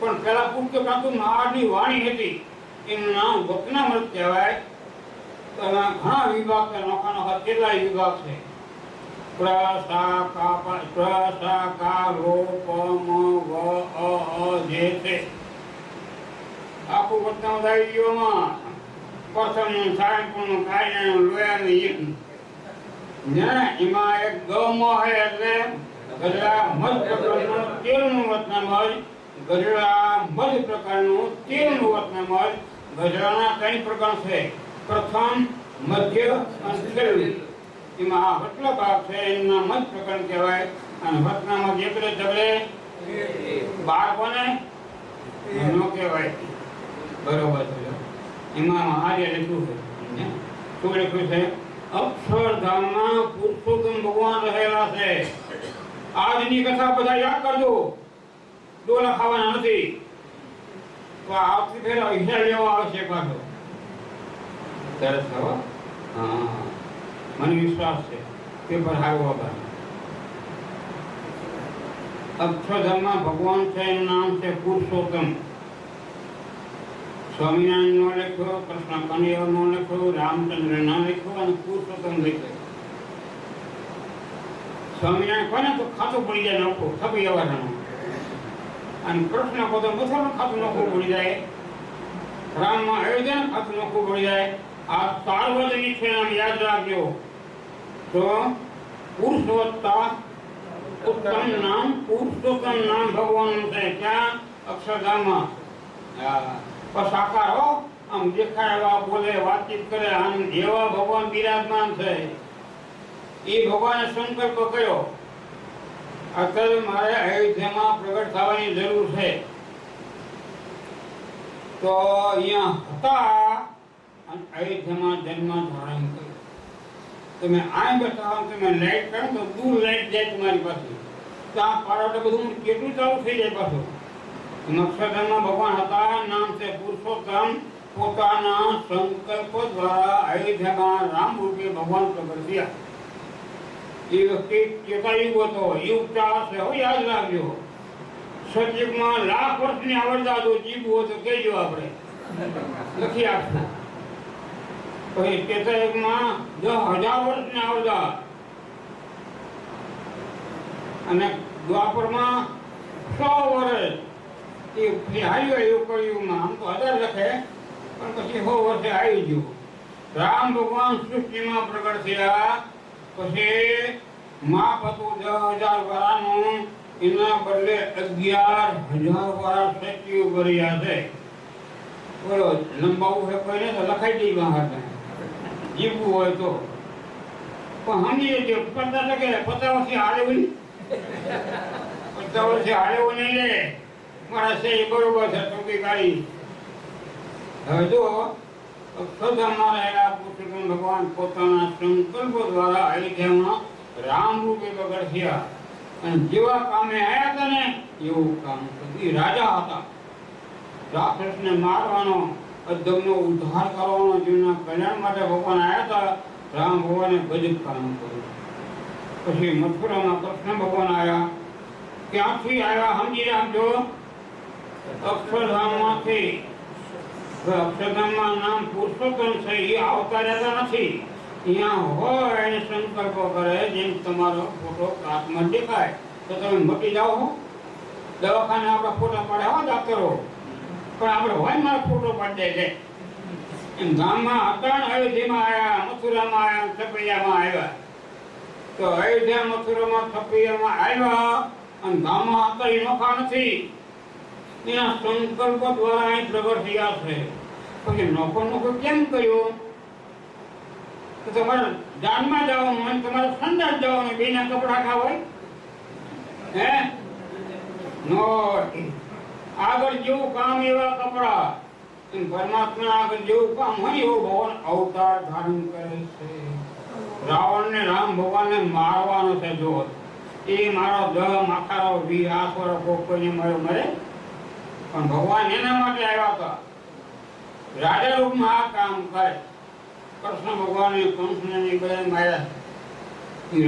પણ પેલા પુસ્તક આખું મહારાજની વાણી હતી, એનું નામ વતનામૃત કહેવાય. તો એમાં ઘણા વિભાગ છે, નોખા નોખા કેટલાય વિભાગ છે. જે છે આખું વતનામૃત આવી ગયું. પ્રથમ સાયણપુરનું કાયદાનું લોયાનું એક એમાં એક ગૌમો છે, એટલે ગજડા મધ પ્રકારનું તેલનું વતનામૃત. ગજડા મધ પ્રકારનું તેલનું વતનામૃત. ગજરાના 3 પ્રકાર છે, પ્રથમ, મધ્ય અને છેલ્લું. એમાં આ વટલો ભાગ છે એના મધ પ્રકાર કહેવાય. અને વતનામૃત એકડે ઝગડે 12 બને ન કહેવાય. બરોબર છે. એમાં આજે લખ્યું છે, શું લખ્યું છે? અક્ષરધામમાં પુરુષોત્તમ ભગવાન રહેલા છે. આજની કથા બધા યાદ કરજો, ડોલા ખાવાના નથી. તો આવતી ફેર હિસાબ લેવા આવશે પાછો. સરસ થવો. હા, મને વિશ્વાસ છે પેપર સારું વગર. અક્ષરધામમાં ભગવાન છે, એનું નામ છે પુરુષોત્તમ. સ્વામિનારાયણ નો લખ્યો, કૃષ્ણ કનૈયો નો લખ્યો, રામચંદ્ર નો લખ્યો અને પુરુષોત્તમ લખ્યો. સ્વામિનારાયણ કોને તો ખાતું પડી જાય નખો થપી અવાજનું, અને કૃષ્ણ પોતે મથુરાનું ખાતું નખું પડી જાય, રામમાં અયોધ્યાનું ખાતું નખું પડી જાય. આ સાર્વજનિક છે, આમ યાદ રાખજો. તો પુરુષોત્તા ઉત્તમ નામ, પુરુષોત્તમ નામ ભગવાનનું છે. ક્યાં? અક્ષરધામમાં. સાકાર હો, આમ દેખાડવા, બોલે, વાતચીત કરે, આમ એવા ભગવાન બિરાજમાન છે. એ ભગવાને સંકલ્પ કર્યો અત્યારે મારે અયોધ્યામાં પ્રગટ થવાની જરૂર છે. તો અહીંયા હતા અને અયોધ્યામાં જન્મ ધારણ કર્યો. તમે આ બતાવો, તમે લાઈટ કરો તો દૂર લાઈટ જાય તમારી પાસે. તો આ પાડો બધું કેટલું ચાલુ થઈ જાય પાછું. અક્ષરધામમાં ભગવાન હતા, નામ છે પુરુષોત્તમ. પોતાના સંકલ્પ દ્વારા અયોધ્યામાં રામ રૂપે ભગવાન પ્રગટ થયા. એ વખતે ત્રેતાયુગ હતો. યુગ ચાલશે હો, યાદ રાખજો. સતયુગમાં લાખ વર્ષની આવડતા જો જીવવું હોય તો કહેજો, આપણે લખી આપશું. પછી ત્રેતાયુગમાં 10,000 વર્ષની આવડતા, અને દ્વાપરમાં 100 વર્ષ. એ હાલ્યો એવું કર્યુંમાં આમ તો 1000 લખે, પણ પછી 100 વર્ષે આવી ગયું. રામ ભગવાન સૃષ્ટિમાં પ્રગટ થયા. પછી માપ હતું 10,000 વર્ષનું, એના બદલે 11,000 વર્ષ સત્યુ કર્યા છે. બોલો, લંબાવું છે કોઈને તો લખાઈ દઈ બહાર, જીવવું હોય તો. પણ સમજી લેજો, 50% 50 વર્ષે હાલેવું નહીં, 50 વર્ષે હાલેવું નહીં લે મારા છે એ બરોબર છે, ટૂંકી કાઢી. હવે જો અક્ષરધામમાં રહેલા પુરુષોત્તમ ભગવાન પોતાના સંકલ્પો દ્વારા અયોધ્યામાં રામ રૂપે પ્રગટ થયા. અને જેવા કામે આવ્યા હતા ને એવું કામ કર્યું. રાજા હતા, રાક્ષસને મારવાનો, અધમનો ઉદ્ધાર કરવાનો, જેના કલ્યાણ માટે ભગવાન આવ્યા હતા. રામ ભગવાને ગજબ કામ કર્યું. પછી મથુરામાં કૃષ્ણ ભગવાન આવ્યા. ક્યાંથી આવ્યા સમજી રાખજો, અક્ષરધામમાંથી. અક્ષરધામમાં નામ પુરુષોત્તમ છે, એ આવતા રહેતા નથી. અહીંયા હોય એને સંકલ્પો કરે. જેમ તમારો ફોટો કાચમાં દેખાય તો તમે મટી જાઓ હો. દવાખાને આપણા ફોટા પાડે હો ડોક્ટરો, પણ આપણે હોય મારો ફોટો પાડી દે. એમ ગામમાં હતા ને, અયોધ્યામાં આવ્યા, મથુરામાં આવ્યા, છપૈયામાં આવ્યા. તો અયોધ્યા, મથુરામાં, છપૈયામાં આવ્યા અને ગામમાં હતા એ નોખા નથી. એના સંકલ્પ દ્વારા અહીં પ્રગટ થયા છે. પછી નોખો નોખો કેમ કર્યો? તો તમારે જાનમાં જવાનું હોય, તમારે સંદાસ જવાનું, બેના કપડા ખા હોય હે નો. આગળ જેવું કામ એવા કપડા. પરમાત્મા આગળ જેવું કામ હોય એવું ભગવાન અવતાર ધારણ કરે છે. રાવણને રામ ભગવાનને મારવાનો છે. જો એ મારો 10 માથારો 20 હાથ વાળો કોઈને મળ્યો મરે, પણ ભગવાન એના માટે આવ્યા હતા. રાજા રૂપમાં આ કામ કરે. કૃષ્ણ ભગવાને કંસને બધા માર્યા.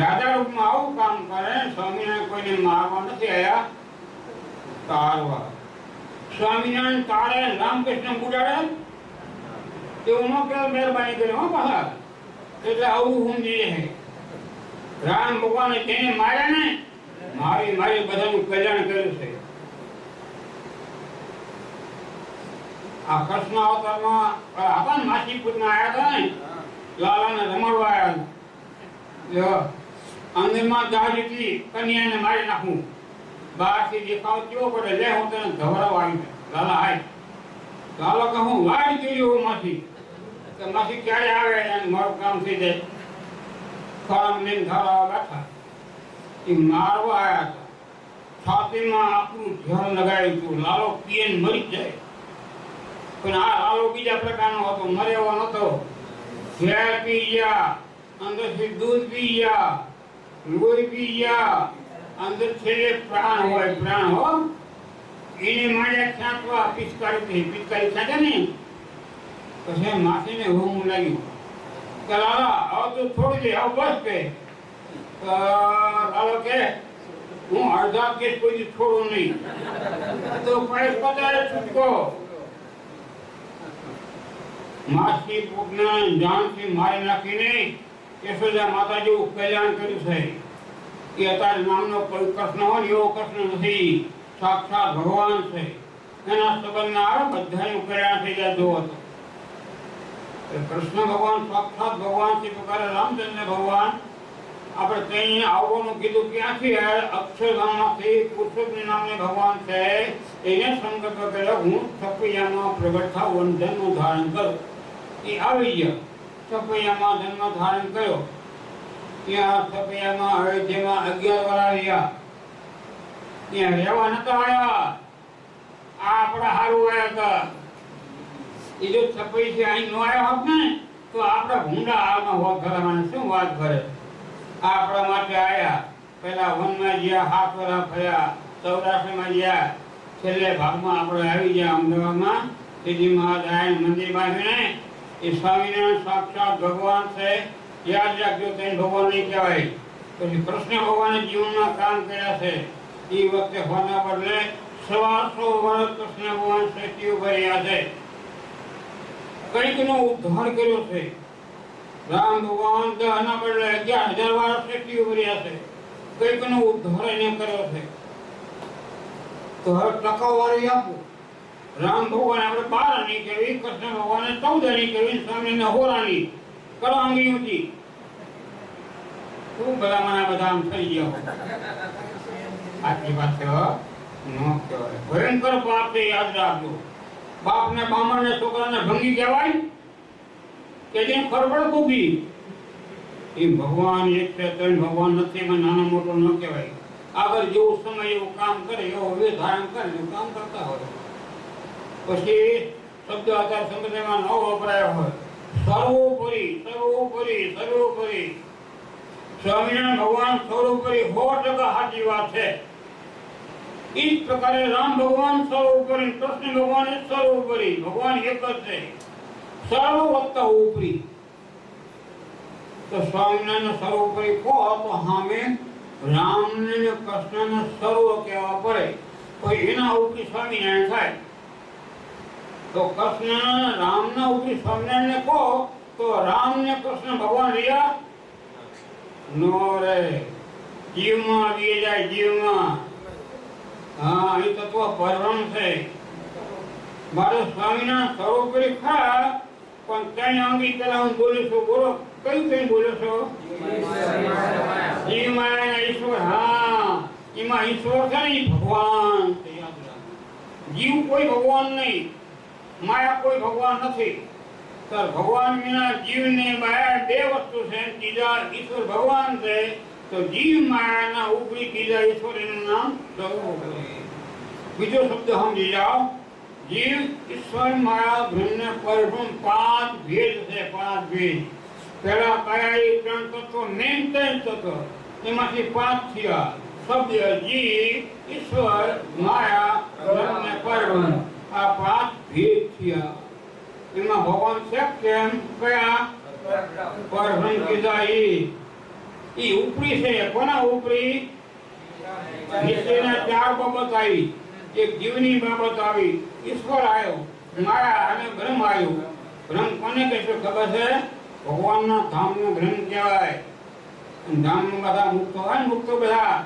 રાજા રૂપમાં આવું કામ કરે. સ્વામિનારાયણ કોઈને મારવા નથી આવ્યા, તારવા. સ્વામિનારાયણ તારે રામકૃષ્ણ બુડાડે એવું ન કહેવાય, મહેરબાની કરે હો પાછા. એટલે આવું સમજી લે. રામ ભગવાને જેને માર્યા ને, મારી મારી બધાનું કલ્યાણ કર્યું છે. આ કૃષ્ણ અવતારમાં હતા ને, માસીપુરના આવ્યા હતા ને, લાલાને રમાડવા આવ્યા. અંદરમાં દાજીથી કન્યાને મારી નાખું. બહારથી દેખાવ કેવો પડે, લે હું તને ધવરાવા આવી. લાલા હાય. લાલા કહું વાડી જોયું માસી, કે માસી ક્યારે આવે અને મારું કામ થઈ જાય. ખરામ લઈને ધવરાવા બેઠા. એ મારવા આવ્યા હતા. છાતીમાં આપણું ધ્યાન લગાવ્યું હતું. લાલો પીએન મરી જાય. પણ આ લાલો બીજા પ્રકારનો હતો, મરે એવો નતો. ઝેર પી ગયા, અંદરથી દૂધ પી ગયા, લોહી પી ગયા, અંદર છેલ્લે પ્રાણ હોય. પ્રાણ હો એને માર્યા છાંટવા પિચકારીથી. પિચકારી છાંટે ને પછી માસીને હોમ લાગ્યું કે લાલા હવે તું છોડી દે, હવે બસ કે. લાલો કે હું અડધા કેસ કોઈ છોડું નહીં. તો પૈસ પતારે છૂટકો. માસી પુતને જાનથી મારી નાખીને યશોદા માતા જેવું કલ્યાણ કર્યું છે. એ અત્યારે નામનો કોઈ કૃષ્ણ હોય એવો કૃષ્ણ નથી, સાક્ષાત ભગવાન છે. એના સંબંધના આવે બધાનું કલ્યાણ થઈ જાય. જોવો તો કૃષ્ણ ભગવાન સાક્ષાત ભગવાન છે. તો કરે રામચંદ્ર ભગવાન આપણે કઈ આવવાનું કીધું ક્યાંથી? અક્ષરધામમાંથી પુરુષોત્તમ નામને ભગવાન છે. એને સંકલ્પ કર્યો હું છપૈયામાં પ્રગટ થાઉં અને જન્મ ધારણ કરું. એ આવી ગયા. છપૈયામાં જન્મ ધારણ કર્યો. ત્યાં છપૈયામાં અયોધ્યામાં 11 વાર આવ્યા. ત્યાં રહેવા નતા આવ્યા. આ આપણા હારું આવ્યા હતા. એ જો છપઈ છે અહીં ન આવ્યા હોત ને તો આપણા ભૂંડા હાલમાં હોત. ઘરમાં શું વાત કરે. આપણા માટે આવ્યા. પહેલા વનમાં ગયા, 7 વર્ષ ફર્યા, સૌરાષ્ટ્રમાં ગયા, છેલ્લે ભાગમાં આપણે આવી ગયા અમદાવાદમાં. સીધી મહારાજ મંદિર બાંધીને એ સ્વામિનારાયણ સાક્ષાત ભગવાન છે. યાદ રાખજો, તેને ભગવાન નહીં કહેવાય. પછી કૃષ્ણ ભગવાને જીવનમાં કામ કર્યા છે. એ વખતે હોના બદલે 125 વર્ષ કૃષ્ણ ભગવાન સૃષ્ટિ ઉપર રહ્યા છે. કંઈકનો ઉદ્ધાર કર્યો છે. રામ ભગવાન દહના બદલે 11,000 વર્ષ સૃષ્ટિ ઉપર રહ્યા છે. કંઈકનો ઉદ્ધાર એને કર્યો છે. તો હવે ટકાવારી આપો. રામ ભગવાન આપણે 12 આની કરવી, કૃષ્ણ ભગવાને 14 આની કરવી, સ્વામીને 16 આની કરો આંગળી ઊંચી. શું બધા મને બધા આમ થઈ ગયા? આટલી વાત છે નો કહેવાય. ભયંકર પાપ છે, યાદ રાખજો. બાપને બામણને છોકરાને ભંગી કહેવાય કે જેને ખરબડ કૂકી. એ ભગવાન એક છે, ત્રણ ભગવાન નથી, એમાં નાનો મોટો ન કહેવાય. આગળ જેવું સમય એવું કામ કરે એવો વે ધારણ કરે એવું કામ કરતા હોય. પછી શબ્દ આધાર સંપ્રદાયમાં ન વપરાયો હોય. સર્વોપરી સર્વોપરી સર્વોપરી. સ્વામિનારાયણ ભગવાન સર્વોપરી 100% સાચી વાત છે. એ જ પ્રકારે રામ ભગવાન સર્વોપરી, કૃષ્ણ ભગવાન સર્વોપરી. ભગવાન એક જ છે, સર્વ વત્તા ઉપરી. તો સ્વામિનારાયણ સર્વોપરી કહો તો સામે રામને ને કૃષ્ણને સર્વ કહેવા પડે. કોઈ એના ઉપરી સ્વામિનારાયણ થાય. તો કૃષ્ણ રામના ઉપરી સ્વામિનારાયણને કહો તો રામ ને કૃષ્ણ ભગવાન રહ્યા નો રે. જીવમાં આવી જાય, જીવમાં. હા, એ તત્વ પરબ્રહ્મ છે. મારે સ્વામિનારાયણ સર્વોપરી ખરા, પણ ત્રણ આંગળી પેલા હું બોલું છું. બોલો કઈ બોલો છો? જીવ માયા ઈશ્વર. હા, એમાં ઈશ્વર છે ને, ભગવાન છે. જીવ કોઈ ભગવાન નહીં, માયા કોઈ ભગવાન નથી. તો ભગવાન વિના જીવ ને માયા બે વસ્તુ છે. ત્રીજા ઈશ્વર ભગવાન છે. તો જીવ માયાના ઉપરી ત્રીજા ઈશ્વર એનું નામ સર્વોપરી. બીજો શબ્દ સમજી જાઓ. જીવ, ઈશ્વર, માયા, બ્રહ્મ, પરબ્રહ્મ 5 ભેદ છે. 5 ભેદ. પહેલા કયા એ 3 તત્વો, મેન 3 તત્વ, એમાંથી 5 થયા. શબ્દ જીવ, ઈશ્વર, માયા, બ્રહ્મ, પરબ્રહ્મ. આ 5 ભેદ થયા. એમાં ભગવાન છે કેમ? કયા? પરબ્રહ્મ કીધા. એ ઉપરી છે. કોના ઉપરી? નીચેના 4 બાબત આવી. એક જીવની બાબત આવી, ઈશ્વર આવ્યો, માયા અને બ્રહ્મ આવ્યો. બ્રહ્મ કોને કહેશો ખબર છે? ભગવાનના ધામનો બ્રહ્મ કહેવાય. ધામમાં બધા મુક્તો હોય ને, મુક્તો બધા,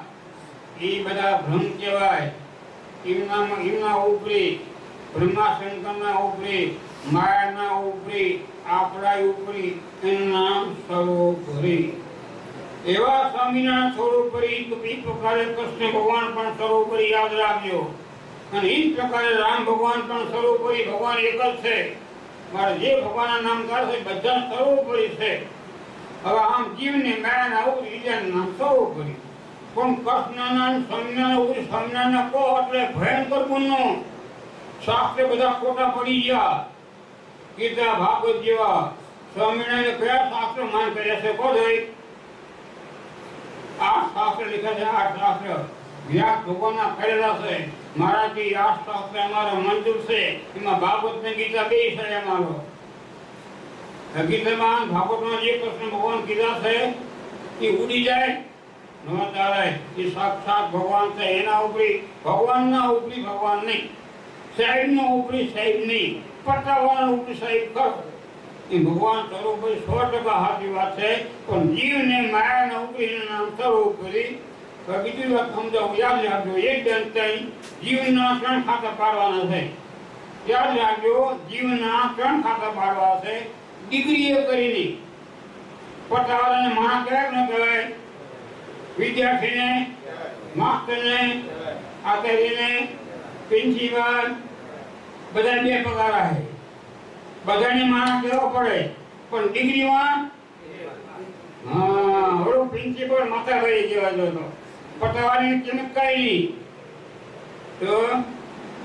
એ બધા બ્રહ્મ કહેવાય. એમના ઉપરી બ્રહ્મા શંકરના ઉપરી, માયાના ઉપરી, આપણા ઉપરી, એનું નામ સર્વોપરી. એવા સ્વામિનારાયણ સર્વોપરી. તો એ પ્રકારે કૃષ્ણ ભગવાન પણ સર્વોપરી, યાદ રાખજો. અને એ જ પ્રકારે રામ ભગવાન પણ સર્વોપરી. ભગવાન એક જ છે. મારે જે ભગવાનના નામ કાઢશે બધા સર્વોપરી છે. હવે આમ જીવને માયાના ઉપરી, બીજાનું નામ સર્વોપરી. પણ કૃષ્ણના સ્વામિનારાયણ ઉપરી સ્વામિનારાયણ કહો એટલે ભયંકર ગુનો. શાસ્ત્ર બધા ખોટા પડી ગયા. ગીતા, ભાગવત જેવા. સ્વામિનારાયણ કયા શાસ્ત્ર માન કર્યા છે? કહો જોઈ. 8 શાસ્ત્ર લખ્યા છે. 8 શાસ્ત્ર વ્યાસ ભગવાનના કરેલા છે. મારાથી 8 શાસ્ત્ર અમારા મંજૂર છે. એમાં ભાગવત ને ગીતા બે છે અમારો. ગીતામાં ભાગવતમાં જે કૃષ્ણ ભગવાન કીધા છે એ ઉડી જાય ન ચાલે. એ સાક્ષાત ભગવાન છે. એના ઉપરી ભગવાનના ઉપરી ભગવાન નહીં. સાહેબનો ઉપરી સાહેબ નહીં. પટાવાળાનો ઉપરી સાહેબ ખરો. એ ભગવાન સર્વોપરી 100% સાચી વાત છે. પણ જીવને માયાના ઉપરીનું નામ સર્વોપરી. બીજી વાત સમજાવું, યાદ રાખજો. એક જનતા જીવના 3 ખાતા પાડવાના છે. યાદ રાખજો, જીવના 3 ખાતા પાડવા છે. ડિગ્રીએ કરીને પટાવાળાને માણસ કહેવાય ન કહેવાય? વિદ્યાર્થીને, માસ્ટરને, આચાર્યને, પ્રિન્સિપાલ, બધા 2 પગાર છે. બધાને માણસ કહેવો પડે. પણ ડિગ્રીમાં હા, ઓલો પ્રિન્સિપલ માથા ભાઈ જેવા જોતો. પટાવાની કિંમત કઈ નહીં. તો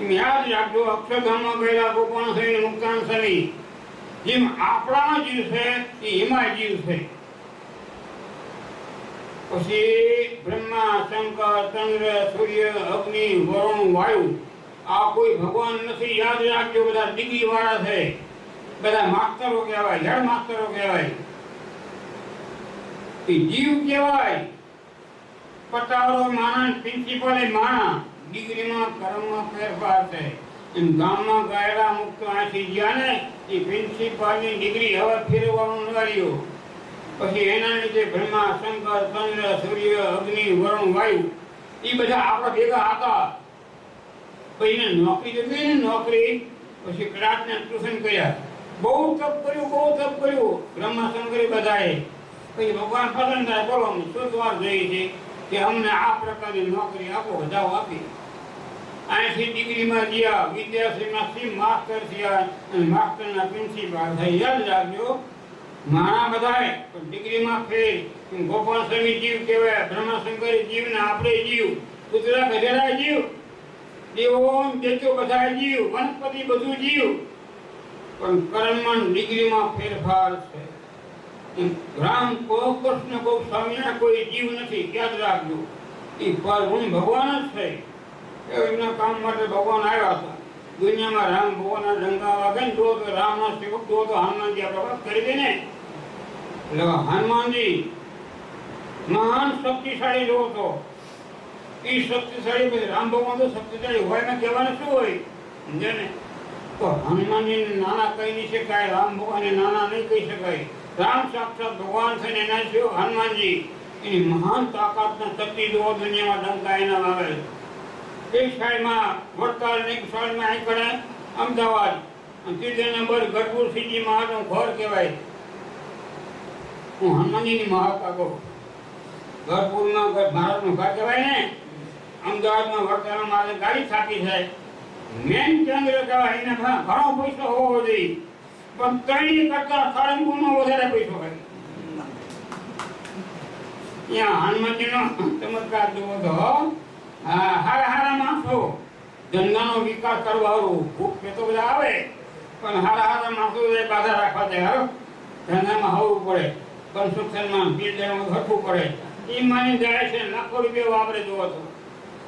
યાદ રાખજો, અક્ષરધામમાં ગયેલા ગોપાલ થઈને મુક્તાન સની. જેમ આપણા જીવ છે એ એમાં જીવ છે. પછી બ્રહ્મા, શંકર, ચંદ્ર, સૂર્ય, અગ્નિ, વરુણ, વાયુ આ કોઈ ભગવાન નથી, યાદ રાખજો. બધા ડિગ્રી વાળા છે, બધા માસ્તરો કહેવાય, હેડ માસ્તરો કહેવાય. જીવ કહેવાય. પટાવરો માણસ, પ્રિન્સિપલ એ માણા. ડિગ્રીમાં કર્મમાં ફેરફાર છે. એમ ગામમાં ગાયડા મુક્ત આથી ગયા ને એ પ્રિન્સિપાલની ડિગ્રી હવે ફેરવવાનું નવાર્યું. પછી એના લીધે બ્રહ્મા, શંકર, ચંદ્ર, સૂર્ય, અગ્નિ, વરુણ, વાયુ એ બધા આપણા ભેગા હતા. પછી એને નોકરી જતી ને નોકરી, પછી ક્લાસને ટ્યુશન કર્યા. બહુ તપ કર્યું બ્રહ્મા શંકરે બધાએ. પછી ભગવાન પસંદ થાય, બોલો અમે શોધવા જઈએ છીએ કે અમને આ પ્રકારની નોકરી આપો. જાઓ આપી. અહીંથી ડિગ્રીમાં ગયા, વિદ્યાર્થીમાં સી માસ્ટર થયા અને માસ્ટરના પ્રિન્સિપાલ થાય. યાદ રાખજો, માણા બધાય પણ ડિગ્રીમાં ફેર. ગોપાલ સ્વામી જીવ કહેવાય, બ્રહ્માશંકર જીવ ને આપણે જીવ, કૂતરા ગધેડા જીવ, દેવો દેજો બધા જીવ, વનસ્પતિ બધું જીવ. પણ કર્મમાં ડિગ્રીમાં ફેરફાર છે. રામ કો કૃષ્ણ કો સ્વામીના કોઈ જીવ નથી, યાદ રાખજો. એ પરમ ભગવાન જ છે. એમના કામ માટે ભગવાન આવ્યા હતા દુનિયામાં. રામ ભગવાનના ડંકા વાગે ને તો રામના સેવક તો હનુમાનજી આપણે વાત કરી દે ને. એટલે હનુમાનજી મહાન શક્તિશાળી જો હતો. એ શક્તિશાળી પછી રામ ભગવાન તો શક્તિશાળી હોય ને કહેવાનું શું હોય, સમજે ને. તો હનુમાનજીને નાના કહી નહીં શકાય, રામ ભગવાનને નાના નહીં કહી શકાય. રામ સાક્ષાત ભગવાન છે ને એના છે હનુમાનજી. એની મહાન તાકાતના શક્તિ જો દુનિયામાં ડંકા એના વાગે. એક સાઈડમાં વડતાલ, એક સાઈડમાં આંકડે અમદાવાદ, અને ત્રીજે નંબર ગઢપુર સિટીમાં આનું ઘર કહેવાય. હું હનુમાનજીની મહાત્મા કહું. ગઢપુરમાં ભારતનું ઘર કહેવાય ને, અમદાવાદમાં વડતાલમાં મારે ગાડી થાકી છે. મેન કેન્દ્ર કહેવાય. એને ઘણો પૈસો હોવો જોઈએ, પણ ત્રણેય કરતા સાળંગપુરનો વધારે પૈસો હોય. ત્યાં હનુમાનજીનો ચમત્કાર જોવો તો હારા માણસો ધંધાનો વિકાસ કરવાનું ભૂખ તો બધા આવે, પણ હારા માણસો બાધા રાખવા દે. ધંધામાં હોવું પડે, કન્સ્ટ્રક્શનમાં બિલ્ડરમાં ઘટવું પડે. એ માની જાય છે, લાખો રૂપિયા વાપરે જોવો તો.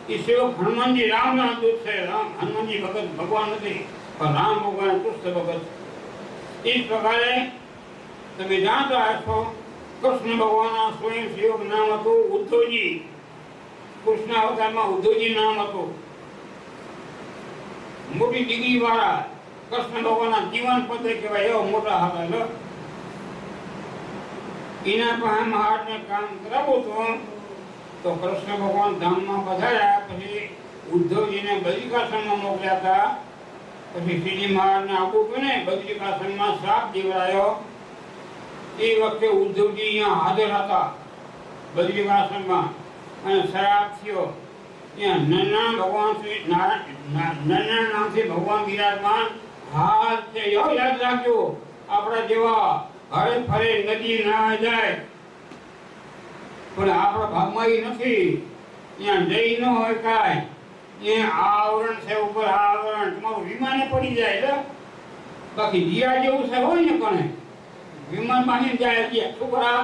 એ સેવક હનુમાનજી રામના દૂત છે. હનુમાનજી ભગત ભગવાન નથી, પણ રામ ભગવાન કૃષ્ણ ભગત. એ જ પ્રકારે તમે જાણતા હશો, કૃષ્ણ ભગવાનના સ્વયં સેવક નામ હતું ઉદ્ધવજી. કૃષ્ણ અવતારમાં ઉદ્ધવજી નામ હતું. મોટી ડિગ્રી વાળા કૃષ્ણ ભગવાનના જીવન પદ્ધતિ કહેવાય, એવા મોટા હતા. એના પાસે મહારાજને કામ કરાવવું તો કૃષ્ણ ભગવાન ધામમાં પધાર્યા. પછી ઉદ્ધવજીને બદ્રિકાશ્રમમાં મોકલ્યા હતા. પછી શ્રીજી મહારાજને આવવું હતું ને, બદ્રિકાશ્રમમાં શ્રાપ દેવરાયો. એ વખતે ઉદ્ધવજી અહીંયા હાજર હતા બદ્રિકાશ્રમમાં, અને શ્રાપ થયો. ત્યાં નરનારાયણ ભગવાન શ્રી નરનારાયણ નામથી ભગવાન વિરાજમાન હાલ છે. યાદ રાખજો, આપણા જેવા હરે ફરે નદી ના જાય, પણ આપણા ભાગમાં એ નથી. ત્યાં જઈ ન હોય કાંઈ, એ આવરણ છે ઉપર. આવરણ તમારું વિમાને પડી જાય. બાકી દિયા જેવું છે હોય ને, કોને વિમાન માની જાય. છોકરા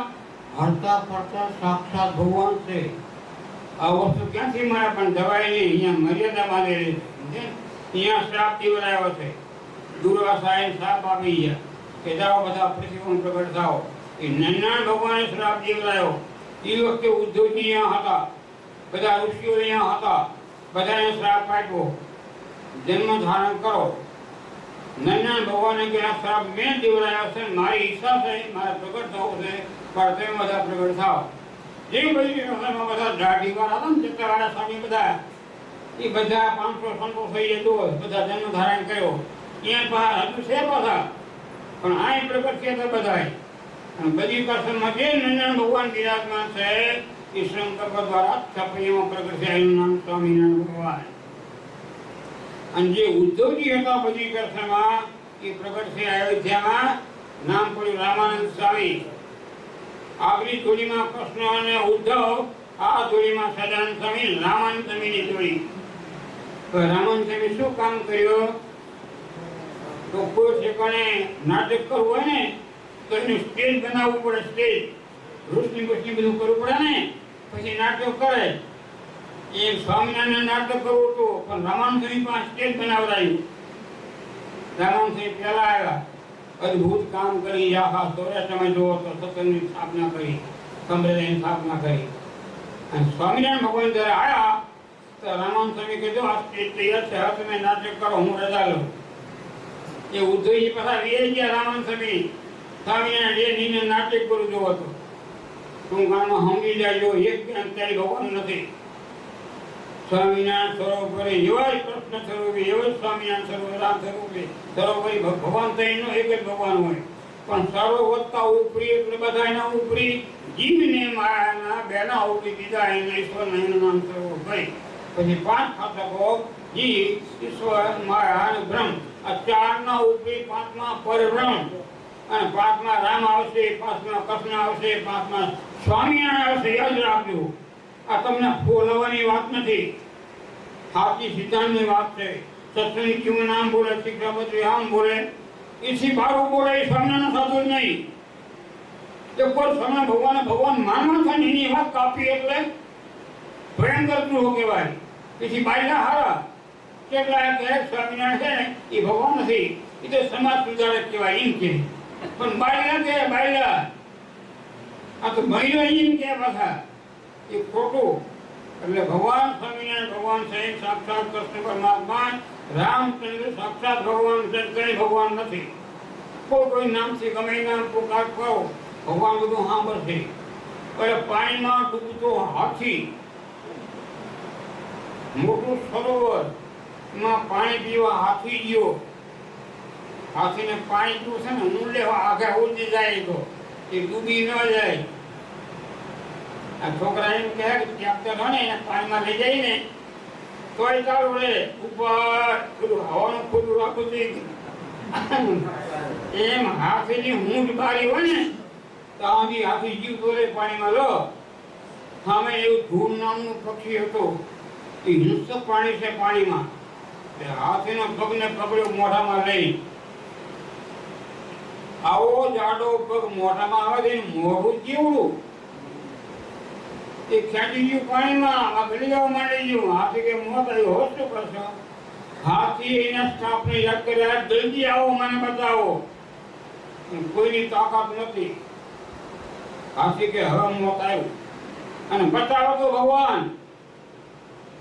હરતા ફરતા સાક્ષાત ભગવાન છે. આ વસ્તુ ક્યાંથી મળે? પણ દવાઈ નહીં, અહીંયા મર્યાદા બાંધેલી છે. અહીંયા શ્રાપ દીવરાયો છે. દુર્વાસાએ શ્રાપ આપી ગયા કે જાઓ બધા પૃથ્વી પ્રગટ થાઓ. એ નરનારાયણ ભગવાને શ્રાપ દીવરાયો. એ વખતે ઉદ્ધવજી અહીંયા હતા, બધા ઋષિઓ અહીંયા હતા. બધાને શ્રાપ આપ્યો, જન્મ ધારણ કરો. નરનારાયણ ભગવાને કે આ શ્રાપ મેં દીવરાયો છે, મારી ઈચ્છા છે, મારે પ્રગટ થવું છે, પણ તમે બધા પ્રગટ થાઓ. જે બધી બધા દાઢીવાળા હતા ને, ચિત્રવાળા સ્વામી બધા, એ બધા 500 સંતો થઈ જતું, બધા જન્મ ધારણ કર્યો. અહીંયા હજુ છે પાછા, પણ આ પ્રગટ થયા બધા. અને બધી પાસમાં જે નરનારાયણ ભગવાન વિરાજમાન છે, એ શંકર દ્વારા છપૈયામાં પ્રગટ થયા. એનું નામ સ્વામિનારાયણ ભગવાન. અને જે ઉદ્ધવજી હતા બધી કથામાં, એ પ્રગટ થયા અયોધ્યામાં. નામ પડ્યું રામાનંદ સ્વામી. આગલી જોડીમાં કૃષ્ણ અને ઉદ્ધવ, આ જોડીમાં સદાનંદ સ્વામી, રામાનંદ સ્વામીની જોડી. તો રામાનંદ સ્વામી શું કામ કર્યું? તો કોઈ ઠેકાણે નાટક કરવું હોય ને, તો એનું સ્ટેજ બનાવવું પડે. સ્ટેજ રોશની બોશની બધું કરવું પડે ને, પછી નાટક કરે. એ સ્વામિનારાયણ નાટક કરવું હતું, પણ રામાનંદજી પાસે સ્ટેજ બનાવડાયું. રામાનંદજી પહેલા આવ્યા, અદભુત કામ કરી, આખા સૌરાષ્ટ્રમાં જુઓ તો સત્સંગની સ્થાપના કરી, સંપ્રદાયની સ્થાપના કરી. અને સ્વામિનારાયણ ભગવાન જ્યારે આવ્યા તો રામાનંદ સ્વામી કીધું આ સ્ટેજ તૈયાર છે, હવે તમે નાટક કરો, હું રજા લઉં. એ ઉદ્ધવજી પાછા વે ગયા. રામાનંદ સ્વામી નાટક કરું જોવો હતો. તું ગામમાં સમજી જાજો, એક અત્યારે ભગવાન નથી. સ્વામિનારાયણ સરોવરે એવા જ કૃષ્ણ સ્વરૂપે, એવા જ સ્વામિનારાયણ સરોવર, રામ સ્વરૂપે સરોવરી ભગવાન તો એનો એક જ ભગવાન હોય, પણ સર્વ વત્તા ઉપરી એટલે બધા એના ઉપરી જીવને માયાના બેના ઉપરી બીજા એને ઈશ્વરના એનું નામ સરોવર ભાઈ. પછી પાંચ ખાતકો જીવ, ઈશ્વર, માયા અને બ્રહ્મ. આ ચારના ઉપરી પાંચમા પરબ્રહ્મ, અને પાંચમા રામ આવશે, પાંચમા કૃષ્ણ આવશે, પાંચમા સ્વામિનારાયણ આવશે. યાદ રાખજો, આ તમને ફોલવાની વાત નથી, સાચી સિદ્ધાંતની વાત છે. સત્સંગી કેવું નામ બોલે, શિક્ષાપત્રી આમ બોલે, એથી બારું બોલે, એ સ્વામિનારાયણ સાધુ જ નહીં. એ કોઈ સમય ભગવાન માનવા થાય ને એની વાત કાપી એટલે ભયંકર દ્રોહ કહેવાય. એથી બાયલા હારા કેટલા કહે સ્વામિનારાયણ છે ને એ ભગવાન નથી, એ તો સમાજ સુધારક કહેવાય એમ કે. પણ બાયલા કે બાયલા, આ તો મહિલો એમ કે પાછા, એ ખોટું. એટલે ભગવાન સ્વામિનારાયણ ભગવાન છે, સાક્ષાત કૃષ્ણ પરમાત્મા, રામચંદ્ર સાક્ષાત ભગવાન છે, કઈ ભગવાન નથી. કોઈ નામથી ગમે નામ પુકાર કરો, ભગવાન બધું સાંભળશે. એટલે પાણીમાં ડૂબતો હાથી, મોટું સરોવર, એમાં પાણી પીવા હાથી ગયો. હાથીને પાણી પીવું છે ને ઊંડે આગળ ઉડી જાય તો એ ડૂબી ન જાય. આ છોકરા એમ કહે કે ટ્રેક્ટર હોય ને એને પાણીમાં લઈ જાય ને તોય ચાલુ રે, ઉપર પેલું હવાનું ખુલ્લું રાખવું જોઈએ. એમ હાથીની ઊંટ બારી હોય ને તો આથી હાથી જીવતો રે પાણીમાં. લો સામે એવું ધૂળ નામનું પક્ષી હતું, એ હિંસક પ્રાણી છે પાણીમાં. હાથીનો પગને પકડ્યો મોઢામાં લઈ, આવો જાડો પગ મોઢામાં આવે છે, મોઢું કેવડું એ ખેંચી ગયું પાણીમાં, આ ગળી જવા માંડી ગયું. હાથી કે મોત આવ્યું, હોશ શું કરશો? હાથી એના સ્ટાફને યાદ કર્યા, જલ્દી આવો, મને બતાવો. કોઈની તાકાત નથી. હાથી કે હવે મોત આવ્યું અને બતાવો તો ભગવાન.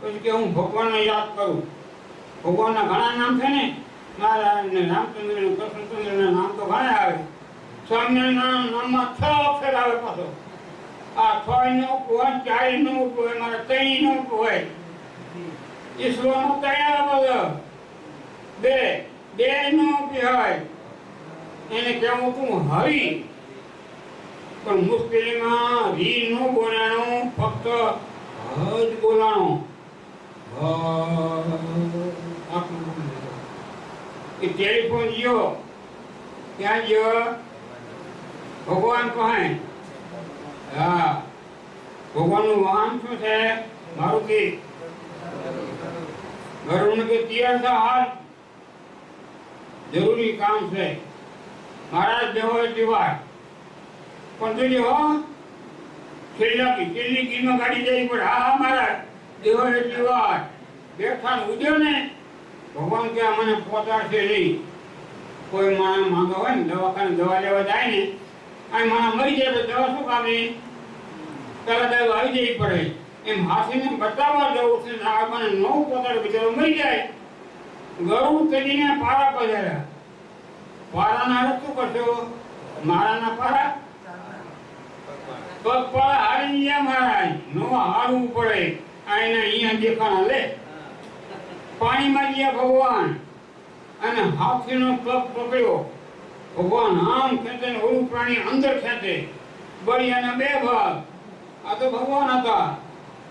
પછી કે હું ભગવાનને યાદ કરું. ભગવાનના ઘણા નામ છે ને, નારાયણ ને રામચંદ્ર ને કૃષ્ણચંદ્ર ના નામ તો ઘણા આવે. સ્વામિનારાયણ નામમાં 6 અક્ષર આવે પાછો. આ 6 નો હોય, 4 નો હોય, મારા 3 નો હોય. ઈશ્વર નો 3 આવે, 2 નો હોય. એને કેવું તું હરી, પણ મુશ્કેલીમાં રી નો બોલાણો, ફક્ત હ જ બોલાણો. એ ટેલિફોન ગયો, ક્યાં ગયો? ભગવાન કહે. હા, ભગવાનનું વાહન શું છે? મારુતિ. ગરુડ કે તીર્થ હાલ જરૂરી કામ છે, મહારાજ દેવો એટલી વાત. પણ જોજો હો, છેલ્લી ગીરમાં ગાડી જઈ પડે. હા મહારાજ દેવો એટલી વાત. બેઠા ઉડ્યો ને ભગવાન કે મને પહોંચાડશે નહીં. કોઈ માણસ માંગો હોય ને દવાખાને દવા લેવા જાય ને, આ માણસ મરી જાય તો દવા શું કામની? પેલા દવા આવી જવી પડે. એમ હાથીને બતાવવા જવું છે, આ મને ન પહોંચાડે બિચારો મરી જાય. ગરુડ ચડીને પારા પધાર્યા. પારાના હારે શું કરશો? મારાના પારા પગ પારા હારી ગયા મહારાજ. નો હારવું પડે. આ એના અહીંયા દેખાણા લે. પાણીમાં ગયા ભગવાન અને હાથીનો પગ પકડ્યો. ભગવાન આમ ખેંચે ને ઓલું પ્રાણી અંદર ખેંચે. બળિયાના 2 ભાગ. આ તો ભગવાન હતા.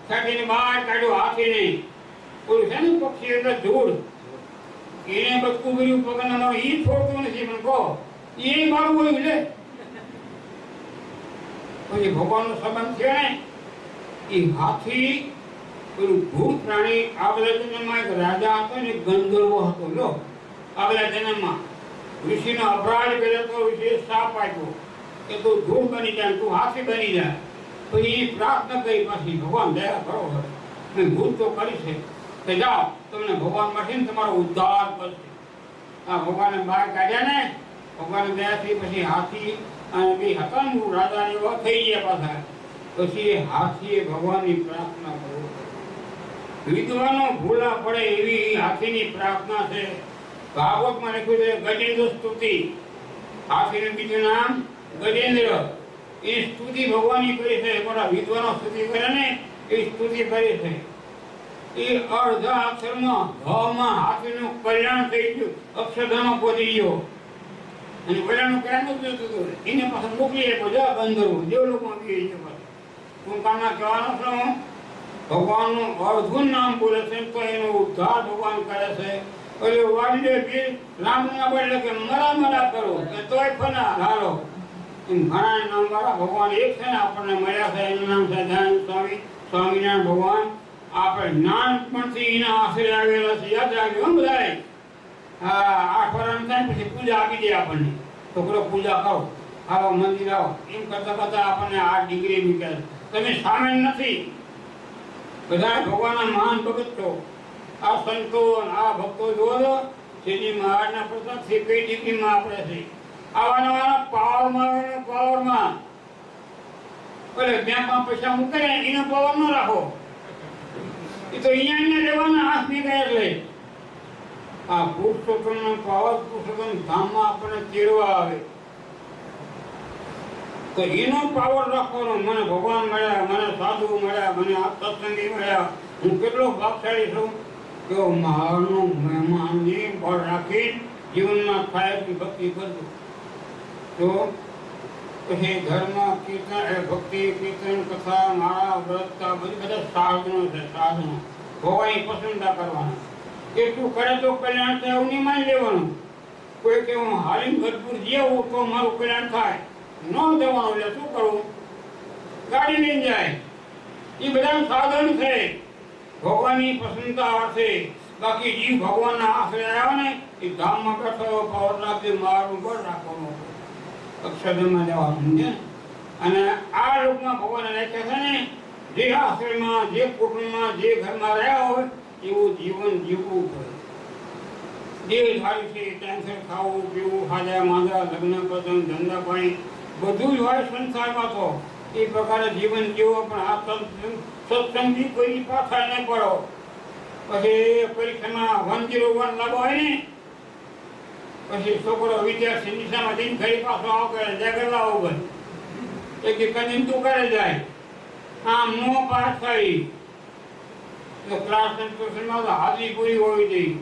ખેંચીને બહાર કાઢ્યો હાથીને. ઓલું છે ને પક્ષી એટલે ધૂળ, એને બચકું કર્યું પગના મારું. ઈ છોડતું નથી પણ કહો એ મારું હોય લે. પછી ભગવાનનો સંબંધ થયો ને એ હાથી પેલું ભૂત પ્રાણી. આગલા જન્મમાં એક રાજા હતો ને, ગંધર્વ હતો. લો આગલા જન્મમાં ઋષિનો અપરાધ કર્યો તો ઋષિએ શાપ આપ્યો કે તું ધૂળ બની જાય, તું હાથી બની જાય. પછી એ પ્રાર્થના કરી પાછી, ભગવાન દયા કરો. મેં ભૂલ તો કરી છે કે જાઓ તમને ભગવાન મળશે ને તમારો ઉદ્ધાર કરશે. આ ભગવાને બહાર કાઢ્યા ને, ભગવાન દયાથી પછી હાથી અને બે હતા ને રાજા એવા થઈ ગયા પાછા. પછી હાથીએ ભગવાનની પ્રાર્થના કરવી. વિદ્વાનો ભૂલા પડે એવી હાથીની પ્રાર્થના છે. ભાગવતમાં લખ્યું છે ગજેન્દ્ર સ્તુતિ. હાથીનું બીજું નામ ગજેન્દ્ર. એ સ્તુતિ ભગવાનની કરી છે. મોટા વિદ્વાનો સ્તુતિ કરે ને એ સ્તુતિ કરી છે. એ અડધા અક્ષરમાં ભમાં હાથીનું કલ્યાણ થઈ ગયું, અક્ષરધામમાં પહોંચી ગયો. અને કલ્યાણનું કલ્યાણ જ થતું હતું. એને પાછળ મોકલી બધા ગંધર્વો દેવલોકમાં આવી ગયો. હું કામના કહેવાનો છું, ભગવાનનું અર્ધું નામ બોલે છે તો એનો ઉદ્ધાર ભગવાન કરે છે. એટલે વાડીએ બી રામના બદલે કે મરા કરો કે તોય ફના હાલો. એમ ઘણા નામવાળા ભગવાન એક છે ને આપણને મળ્યા છે. એનું નામ છે દયાનંદ સ્વામી, સ્વામિનારાયણ ભગવાન. આપણે નાનપણથી એના આશરે આવેલા છે. યાદ રાખ્યું બધાય. 8 વર્ષ થાય પછી પૂજા આપી દે આપણને. છોકરો પૂજા કરો, આવો મંદિર આવો, એમ કરતા કરતા આપણને 8 ડિગ્રી નીકળે. તમે સામાન્ય નથી. બધા ભગવાનના મહાન ભગત છો. આ સંતો આ ભક્તો જોવો શ્રીજી મહારાજના પ્રતાપથી કઈ ડિગ્રીમાં આપણે છે. આવા નવા પાવરમાં એટલે બેંકમાં પૈસા મૂકે ને એનો પાવર ન રાખો. એ તો અહીંયા રહેવાના હાથ નીકળે. એટલે આ પુરુષોત્તમનો પાવર પુરુષોત્તમ ધામમાં આપણને તેડવા આવે તો એનો પાવર રાખવાનો. મને ભગવાન મળ્યા, મને સાધુ મળ્યા, મને આ સત્સંગી મળ્યા, હું કેટલો ભાગશાળી છું. તો મહાનું મહેમાનની બળ રાખી જીવનમાં થાય એટલી ભક્તિ કરજો. તો પછી ધર્મ કીર્તન ભક્તિ કીર્તન કથા માળા વ્રત બધા સાધનો છે. સાધનો ભગવાનની પસંદા કરવાના. એટલું કરે તો કલ્યાણ થાય એવું નહીં માની લેવાનું. કોઈ કે હું હાલીને ગઢપુર જેવું તો મારું કલ્યાણ થાય. ન જવાનું એટલે શું કરવું? ગાડી લઈને જાય. એ બધા સાધન છે ભગવાનની પસંદતા અર્થે. બાકી જીવ ભગવાનના આશરે આવ્યા ને એ ધામમાં બેઠો પાવર રાખજે, મારું બળ રાખવાનું, અક્ષરધામમાં જવાનું. સમજે? અને આ લોકમાં ભગવાને રાખ્યા છે ને, જે આશ્રયમાં, જે કુટુંબમાં, જે ઘરમાં રહ્યા હોય એવું જીવન જીવવું પડે. દેહ ધારી છે, ટાઈમસર ખાવું પીવું, ખાધા માંદા, લગ્ન પ્રસંગ, ધંધા પાણી બધું જ હોય સંસારમાં. તો એ પ્રકારે જીવન જીવો. પણ આ સત્સંગથી કોઈ પાછા ન પડો. પછી પરીક્ષામાં 101 લાગો હોય ને, પછી છોકરો વિદ્યાર્થી નિશામાં જઈને ઘરે પાછો આવ કરે જાગર લાવો ભાઈ એક કદીમ તું કરે જાય. આમ નો પાસ થઈ તો ક્લાસ ટ્યુશનમાં તો હાજરી પૂરી હોવી જોઈએ.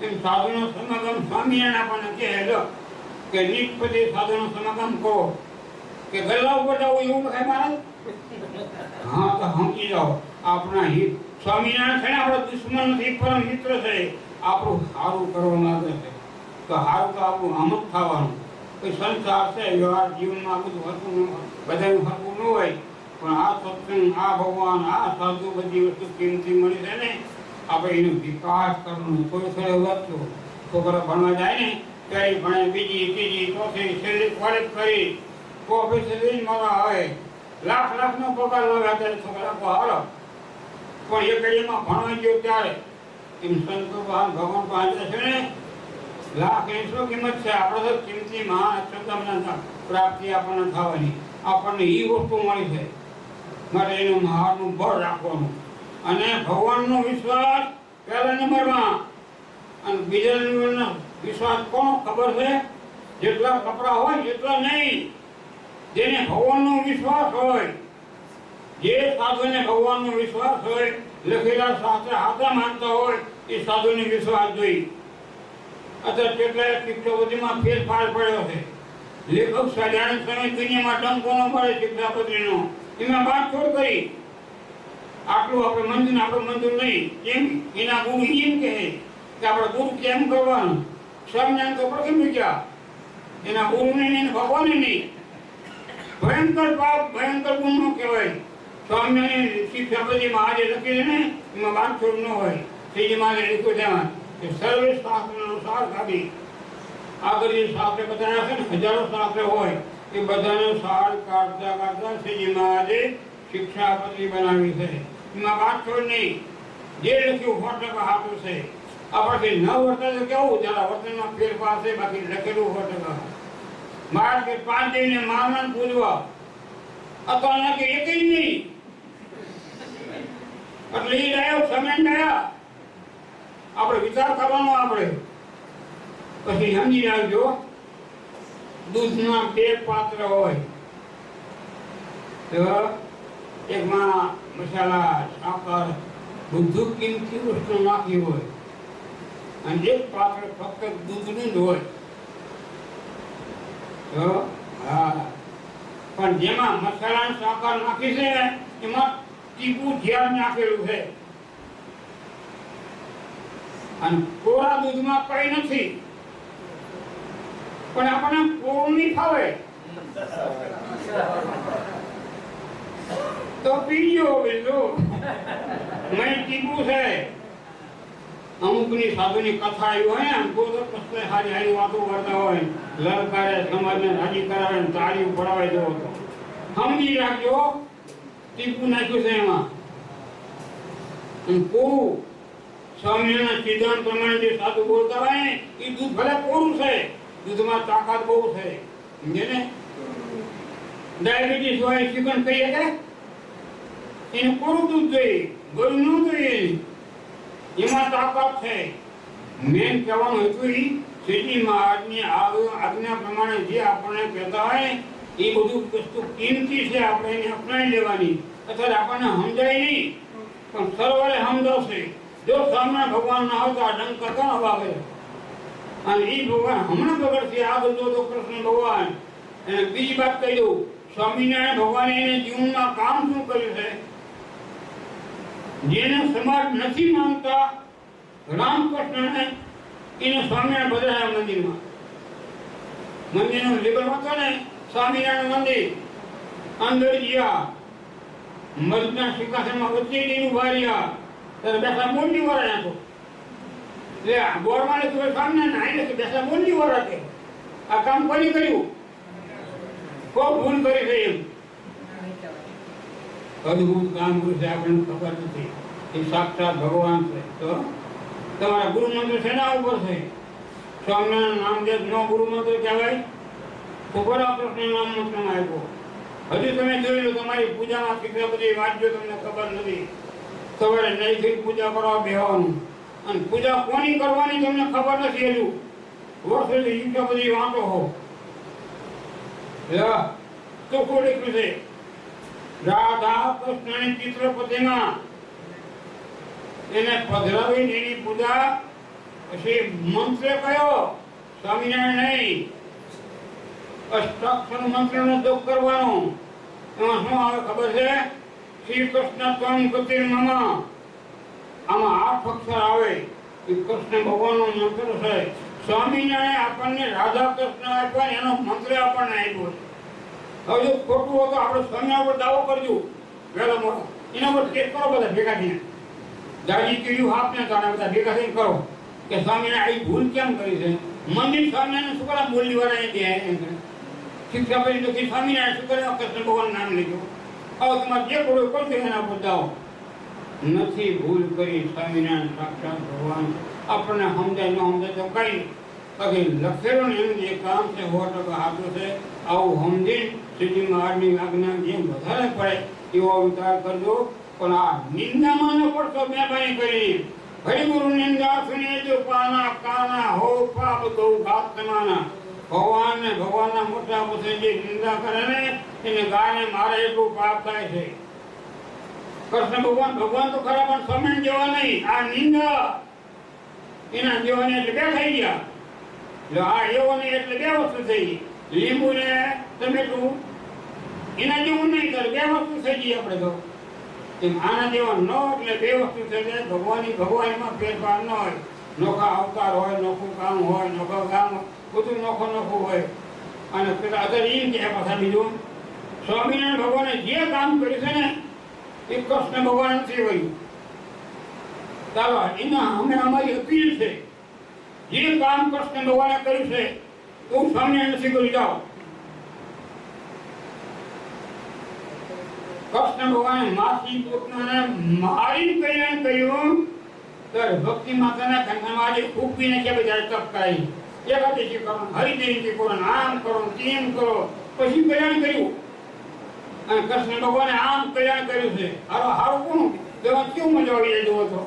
એમ સાધુનો સમાગમ સ્વામિનારાયણ આપણને કહે કે નિષ્પતિ સાધુનો સમાગમ કરો કે ગલ્લા ઉપર જાવ એવું થાય મહારાજ. હા તો સમજી જાઓ આપણા હિત. સ્વામિનારાયણ છે ને આપણો દુશ્મન નથી, પરમ મિત્ર છે. આપણું સારું કરવા માંગે છે તો સારું તો આપણું આમ જ થવાનું. કોઈ સંસાર છે વ્યવહાર જીવનમાં બધું હતું બધાનું હરવું ન હોય. પણ આ સત્સંગ, આ ભગવાન, આ સાધુ બધી વસ્તુ કિંમતી મળી છે ને, આપણે એનો વિકાસ કરવાનો. થોડું થોડું વધતું છોકરા ભણવા જાય ને ત્યારે ભણે, બીજી ત્રીજી ચોથી છેલ્લી કોલેજ કરી ઓફિસે જઈને મારા આવે લાખનો પગાર લાવે. અત્યારે છોકરા હાલો પણ એ કડીમાં ભણવા ગયો ત્યારે એમ સંતો ભગવાન પાસે છે ને લાખ એની શું કિંમત છે? આપણે તો કિંમતી મહાન અક્ષરધામના પ્રાપ્તિ આપણને થવાની. આપણને એ વસ્તુ મળી છે માટે એનું મહાનનું બળ રાખવાનું. અને ભગવાનનો વિશ્વાસ પહેલા નંબરમાં. અને બીજા નંબરનો વિશ્વાસ કોનો ખબર છે? જેટલા કપડા હોય એટલા નહીં. જેને ભગવાનનો વિશ્વાસ હોય, જે સાધુને ભગવાનનો વિશ્વાસ હોય, લખેલા શાસ્ત્ર હાથા માનતા હોય એ સાધુને વિશ્વાસ જોઈ. અત્યારે કેટલાય શિક્ષાપતિમાં ફેરફાર પડ્યો છે. લેખક સજાણ સમય દુનિયામાં ડંકો ન પડે શિક્ષાપત્રીનો, એમાં બાંધછોડ કરી. આટલું આપણે મંજૂર, આપણું મંજૂર નહીં. કેમ? એના ગુરુ એમ કહે કે આપણે ગુરુ કેમ કરવાનું? સ્વામિનારાયણ તો પ્રથમ ગયા, એના ગુરુ નહીં, ભગવાને નહીં. ભયંકર પાપ, ભયંકર ગુણ નો કહેવાય. સ્વામિનારાયણ શિક્ષાપતિમાં આજે લખી છે ને એમાં બાંધછોડ ન હોય. શ્રીજી મહારાજે લખ્યું છે એમાં કે સર્વે શાસ્ત્રનો સાર કાઢી. આગળ જે શાસ્ત્ર બતાવ્યા છે ને, હજારો શાસ્ત્ર હોય એ બધાનો સાર કાઢતા કાઢતા શ્રીજી મહારાજે શિક્ષાપત્રી બનાવી છે. એમાં બાંધછોડ નહીં. જે લખ્યું 100% સાચું છે. આ પછી ન વર્તે તો કેવું જરા વર્તનમાં ફેરફાર છે, બાકી લખેલું 100%. મહારાજ કે 5 દિને મારવાન પૂજવા અથવા કે એક જ નહીં એટલે એ ડાયો સમય ડાયા આપણે વિચાર કરવાનો. આપણે પછી સમજી રાખજો, દૂધના 2 પાત્ર હોય તો એકમાં મસાલા, સાકર, બધું કિંમતી વસ્તુ નાખી હોય અને એક પાત્ર ફક્ત દૂધનું જ હોય. તો હા, પણ જેમાં મસાલા અને સાકર નાખી છે ને એમાં ટીપું ધ્યાન નાખેલું છે અને કોરા દૂધમાં કઈ નથી. પણ આપણને કોરું નહીં ફાવે તો પીજો બીજું મેં ટીપું છે. અમુકની સાધુની કથા આવી હોય ને તો પછી સારી સારી વાતો કરતા હોય, લલકારે, સમાજને રાજી કરાવે, તાળીઓ પડાવે. જો તો સમજી રાખજો, ટીપું નાખ્યું છે એમાં. કોરું સ્વામિનારાયણ સિદ્ધાંત પ્રમાણે જે સાધુ બોલતા હોય ને એ દૂધ ભલે કોરું છે, દૂધમાં તાકાત બહુ છે. સમજે ને? ડાયાબિટીસ હોય, ચિકન કહીએ કે એને કોરું દૂધ જોઈએ, ગળું ન જોઈએ, એમાં તાકાત છે. મેન કહેવાનું હતું એ સિટીમાં આજની આજના પ્રમાણે જે આપણને કહેતા હોય એ બધું વસ્તુ કિંમતી છે, આપણે એને અપનાવી લેવાની. અત્યારે આપણને સમજાય નહીં પણ સરોવરે સમજાવશે. જો સામે ભગવાન ના આવતા ડંક કરતા વાગે અને એ ભગવાન હમણાં બગડશે. આ બધો તો કૃષ્ણ ભગવાન. અને બીજી વાત કહી દઉં, સ્વામિનારાયણ ભગવાને એને જીવનમાં કામ શું કર્યું છે? જેને સમાજ નથી માનતા રામકૃષ્ણને એને સ્વામિનારાયણ બધાયા મંદિરમાં. મંદિરનો લેબલ હતો ને સ્વામિનારાયણ મંદિર, અંદર ગયા મધના સિંહાસનમાં વચ્ચે વાર્યા ત્યારે બેસા મોટી વાળા નાખો. એટલે બોરમાં લખ્યું સ્વામિનારાયણ આઈ લખ્યું બેસા મોટી વાળા છે. આ કામ કોની કર્યું? કોઈ ભૂલ કરી છે એમ. અદભુત કામ કર્યું છે, આપણને ખબર નથી. એ સાક્ષાત ભગવાન છે. તો તમારા ગુરુ મંત્ર શેના ઉપર છે? સ્વામિનારાયણ નામ જે નો ગુરુ મંત્ર કહેવાય તો બરાબર કૃષ્ણ નામ મંત્ર આપ્યો. હજી તમે જોઈ લો, તમારી પૂજામાં કેટલી બધી વાંચજો, તમને ખબર નથી. સવારે નહીં થઈ પૂજા કરવા બેહવાનું અને પૂજા કોની કરવાની તમને ખબર નથી. હજુ વર્ષોથી એટલી બધી વાંચો હો. તો કોઈ લખ્યું છે રાધા કૃષ્ણની ચિત્ર પ્રતિમા એને પધરાવી એની પૂજા. પછી મંત્ર કયો? સ્વામિનારાયણ નહીં, અષ્ટાક્ષર મંત્રનો જપ કરવાનો. એમાં શું આવે ખબર છે? શ્રી કૃષ્ણ ત્વમ ગતિર મમ. આમાં 8 અક્ષર આવે. એ કૃષ્ણ ભગવાનનો મંત્ર છે. સ્વામિનારાયણ આપણને રાધા કૃષ્ણ આપ્યા, એનો મંત્ર આપણને આપ્યો છે. હવે જો ખોટું હોય તો આપણે સ્વામિનારાયણ પર દાવો કરજો વહેલો મોટો. એના પર ટેક કરો બધા ભેગા થઈને. દાદી કીધું આપને તાણે બધા ભેગા થઈને કરો કે સ્વામિનારાયણ આ ભૂલ કેમ કરી છે. મંદિર સ્વામિનારાયણ શું કરવા બોલી વાળા દે શિક્ષા પછી લખી સ્વામિનારાયણ શું કરે? કૃષ્ણ ભગવાન નામ લીધું. હવે તમારે જે કરો કરજો એના પર દાવો. નથી ભૂલ કરી. સ્વામિનારાયણ સાક્ષાત ભગવાન. આપણને સમજાય ન સમજાય તો કઈ બાકી લખેલું ને એનું જે કામ છે 100% સાચું છે. આવું સમજી શ્રીજી મહારાજની આજ્ઞા જેમ વધારે પડે એવો વિચાર કરજો. પણ આ નિંદામાં ન પડતો મહેરબાની કરી. હરિગુરુ નિંદા સુને જો પાના કાના હો પાપ ગૌ ઘાત સમાના. ભગવાન ને ભગવાનના મોટા મોટા જે નિંદા કરે ને એને ગાયને મારે એટલું પાપ થાય છે. કૃષ્ણ ભગવાન ભગવાન તો ખરા પણ સમય જેવા નહીં. આ નિંદા એના જેવાને એટલે 2 થઈ ગયા. એટલે આ એવો નહીં એટલે 2 વસ્તુ થઈ ગઈ. લીંબુ ને ટમેટું એના જેવું નહીં કરે, 2 વસ્તુ થઈ ગઈ. આપણે તો એમ આના જેવા ન એટલે 2 વસ્તુ થઈ જાય. ભગવાનમાં ફેરફાર ન હોય. નોખા અવતાર હોય, નોખું કામ હોય, નોખા કામ બધું નોખું હોય. અને પેલા અત્યારે એમ કે પાછા બીજું સ્વામિનારાયણ ભગવાને જે કામ કર્યું છે ને એ કૃષ્ણ ભગવાન નથી કર્યું. ચાલો એના અમે અમારી અપીલ છે, જે કામ કૃષ્ણ ભગવાને કર્યું છે હું સ્વામિનારાયણ નથી કરી જાઓ. કૃષ્ણ ભગવાને માસી પોતાને મારી કલ્યાણ કર્યું. ત્યારે ભક્તિ માતાના કંઠમાં જે ફૂંકીને કે બધા તપ કરાવી એકાદશી કરો, હરિજયંતી કરો, આમ કરો, તેમ કરો, પછી કલ્યાણ કર્યું. અને કૃષ્ણ ભગવાને આમ કલ્યાણ કર્યું છે. હારું કોનું તેમાં કેવું મજા આવી જાય હતો.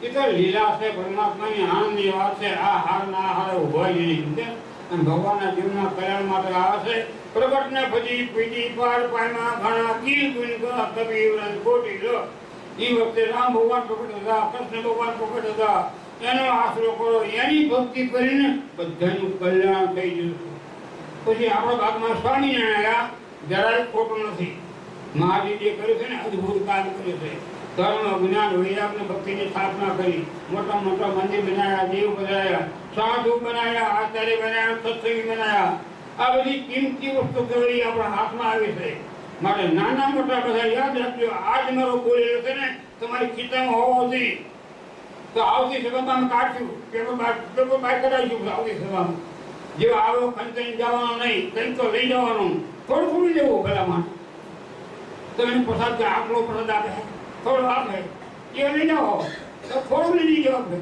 એ તો લીલા છે, પરમાત્માની આનંદની વાત છે. આ હાર ના હારે ઉભા નહીં અને ભગવાનના જીવનના કલ્યાણ માટે આવે છે. પ્રગટને ભજી પીડી પાર પાયમાં ઘણા ગીર ગુણ કબીર કોટી લો. એ વખતે રામ ભગવાન પ્રગટ હતા, કૃષ્ણ ભગવાન પ્રગટ હતા. એનો આશરો કરો, એની ભક્તિ કરીને બધાનું કલ્યાણ થઈ જશે. પછી આપણા ભાગમાં સ્વામિનારાયણ જરાય ખોટું નથી. મહાવીર જે કર્યું છે ને અદભુત કામ કર્યું છે. ધર્મ જ્ઞાન વૈરાગ ને ભક્તિની સ્થાપના કરી, મોટા મોટા મંદિર બનાવ્યા, દેવ બનાવ્યા, સાધુ બનાવ્યા, આચાર્ય બનાવ્યા, સત્સંગી બનાવ્યા. આ બધી કિંમતી વસ્તુ કહેવાય આપણા હાથમાં આવી છે. માટે નાના મોટા બધા યાદ રાખજો. આજ મારો બોલેલો છે ને તમારી ખીચામાં હોવો જોઈએ તો આવતી સભામાં કાઢશું, પેપર બાય કરાવીશું. આવતી સભામાં જેવા આવો ખંચાઈને જવાનો નહીં, કંઈક તો લઈ જવાનું. થોડું થોડું લેવું પેલા માટે તો એને પ્રસાદ આટલો પ્રસાદ આપે, થોડો આપે, એ લઈ જાઓ તો થોડું લઈ જવા આપે.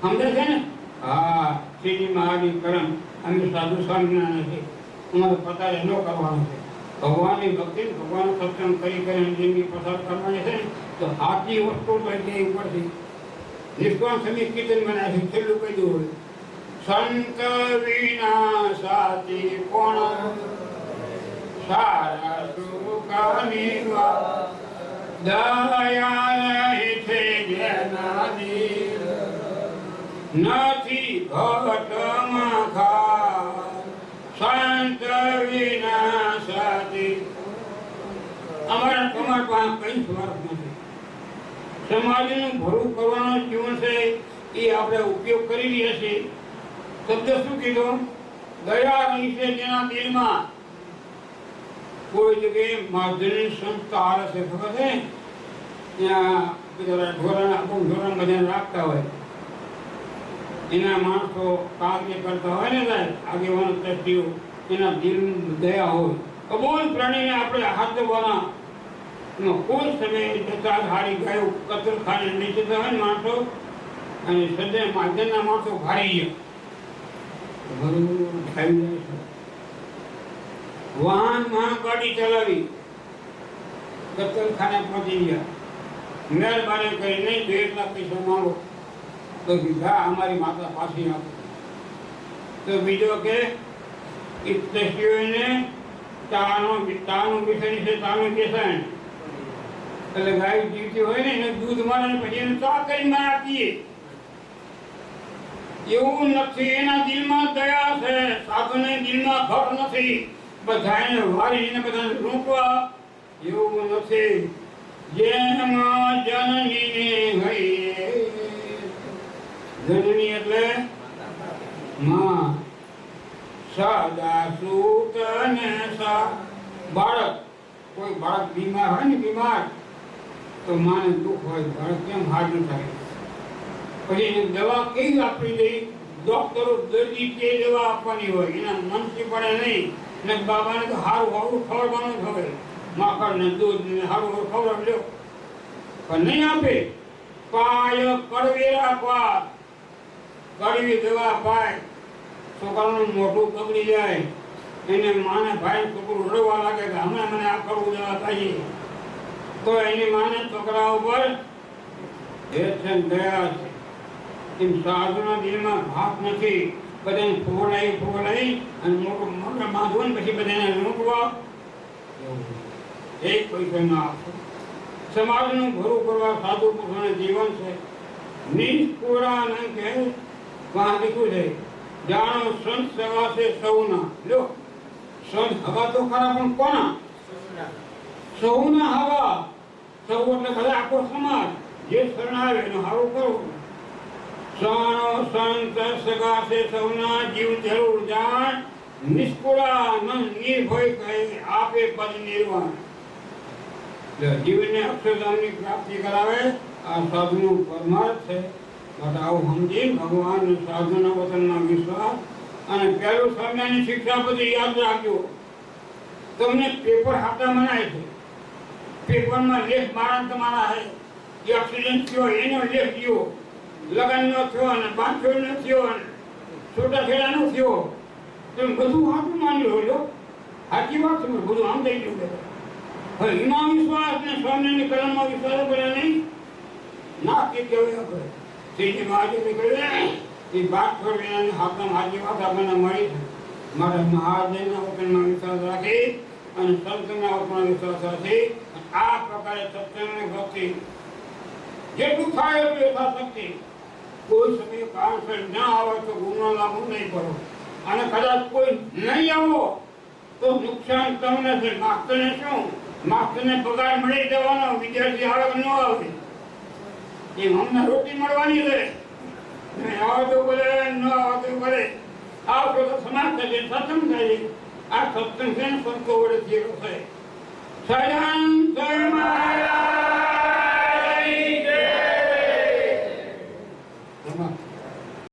સમજે છે ને? હા, શ્રીજી મહારાજ કરમ અમે સાધુ સ્વામિનારાયણ છે. અમારે પતારે ન કરવાનું છે. ભગવાનની ભક્તિ, ભગવાન સત્સંગ કરી કરીને જિંદગી પસાર કરવાની છે ને તો સાચી વસ્તુ તો એટલે ઉપરથી નિષ્કામ સમી કીર્તન બનાવે છે. છેલ્લું કહી દઉં, સંત વિના સાચી કોણ, સારા સુખની વાત, દયા રહી છે જેનાની, નથી ઘટમાં ખા, સંત વિના સાચી. અમારા તમારા પાસે કઈ સ્વાર્થ નથી. સમાજનું ભલું કરવાનું જીવન છે એ આપણે ઉપયોગ કરી રહ્યા છીએ. શબ્દ શું કીધો? દયા રહી છે જેના દિલમાં. કોઈ જગ્યાએ માધ્યમની સંસ્થા આવે છે, ખબર છે? ત્યાં બધા ઢોરણ બધા રાખતા હોય, એના માણસો કાર્ય કરતા હોય ને સાહેબ, આગેવાનો ટ્રસ્ટીઓ, એના દિલ દયા હોય. અબોલ પ્રાણીને આપણે હાથ દેવાના કોઈ સમય જતા હારી ગાયો કતલખાને નહીં જતા હોય ને માણસો, અને સદે માધ્યમના માણસો ભારી જાય છે. વાહનમાં ગાડી ચલાવી કતલખાને પહોંચી ગયા, મહેરબાની કરી નહીં 2 લાખ પૈસા માંગો તો કીધા અમારી માતા પાછી આપો. તો બીજો કે તાનું બેસાણી છે, તાનું બેસાણ એટલે ગાય જીવતી હોય ને એને દૂધ મળે પછી એને ચા કરીને આપીએ. એવું નથી. એના દિલમાં દયા છે, સાધુને દિલમાં ઘર નથી. બધાને વારીને બધાને રોકવા એવું નથી. જેમાં જનની હૈયે, જનની એટલે માં, સદા સુત ને સા. બાળક, કોઈ બાળક બીમાર હોય ને, બીમાર તો માને દુઃખ હોય, બાળક કેમ હાજર થાય. પછી એને દવા કેવી આપવી જોઈએ? ડોક્ટરો દર્દી કે દવા આપવાની હોય, એના મનથી પડે નહીં. ને બાબાને તો સારું સારું ખવડાવવાનું જ હોય, માખણ ને દૂધ ને સારું સારું ખવડાવી લો, પણ નહીં આપે. પાય કડવેરા પા, કડવી દવા પાય, છોકરાનું મોઢું બગડી જાય. એને માને ભાઈ છોકરું રડવા લાગે કે હમણાં મને આ કરવું દવા પાઈએ, તો એની માને છોકરા ઉપર દયા છે. એમ સાધુના દિલમાં ભાગ નથી. બધાને ફોગડાઈ અને મોટું મોટા બાંધવું પછી બધાને રોકવા, એક પૈસા ના આપો. સમાજનું ભરું કરવા સાધુ પુરુષોનું જીવન છે. નિષ્કુળા ન કહે વાહ લીધું છે. જાણો સંત સેવા છે સૌના. લો, સંત હવા તો ખરા પણ કોના? સૌના હવા. સૌ એટલે બધા આખો સમાજ. જે શરણ આવે એનું સારું કરવું. જાણો સંત સગા છે સૌના, જીવ જરૂર જાણ. નિષ્કુળા ન નિર્ભય કહે આપે પદ નિર્વાણ. જીવને અક્ષરધામની પ્રાપ્તિ કરાવે આ સાધુનું પરમાર્થ છે. માટે આવું સમજી ભગવાન સાધુના વચનમાં વિશ્વાસ. અને પહેલું સ્વામિનારાયણની શિક્ષા બધી યાદ રાખજો. તમને પેપર હાથા મનાય છે, પેપરમાં લેખ મારા ને તમારા હે એ એક્સિડન્ટ થયો એનો લેખ થયો, લગ્નનો થયો અને બાંધછોડનો થયો અને છૂટાછેડાનો થયો, તમે બધું સાચું માની લો. સાચી વાત છે, બધું આમ થઈ ગયું. હવે એમાં વિશ્વાસ ને સ્વામિનારાયણની કલમમાં વિશ્વાસ કરે નહીં ના કે કહેવાય આપણે શ્રીજી મહાદેવ કહે એ બાદ છોડીને આપણા સાચી વાત આપણને મળી છે. મારા મહાદેવના વચનમાં વિશ્વાસ રાખી અને સંતના વચનમાં વિશ્વાસ રાખી આ પ્રકારે સત્સંગની ભક્તિ જેટલું થાય એટલું યથાશક્તિ. કોઈ સમય કારણસર ના આવે તો ગુનો લાગુ નહીં કરો, અને કદાચ કોઈ નહીં આવો તો નુકસાન તમને છે. માસ્તરને શું, માસ્તરને પગાર મળી જવાનો, વિદ્યાર્થી આવે ન આવે એમ અમને રોટી મળવાની છે. આવે તો બોલે, ન આવે તો બોલે. આવતો તો સમાજ થશે, સત્સંગ થાય. આ સત્સંગ છે ને સંતો વડે થયેલો છે. સહજાનંદ સ્વામી મહારાજ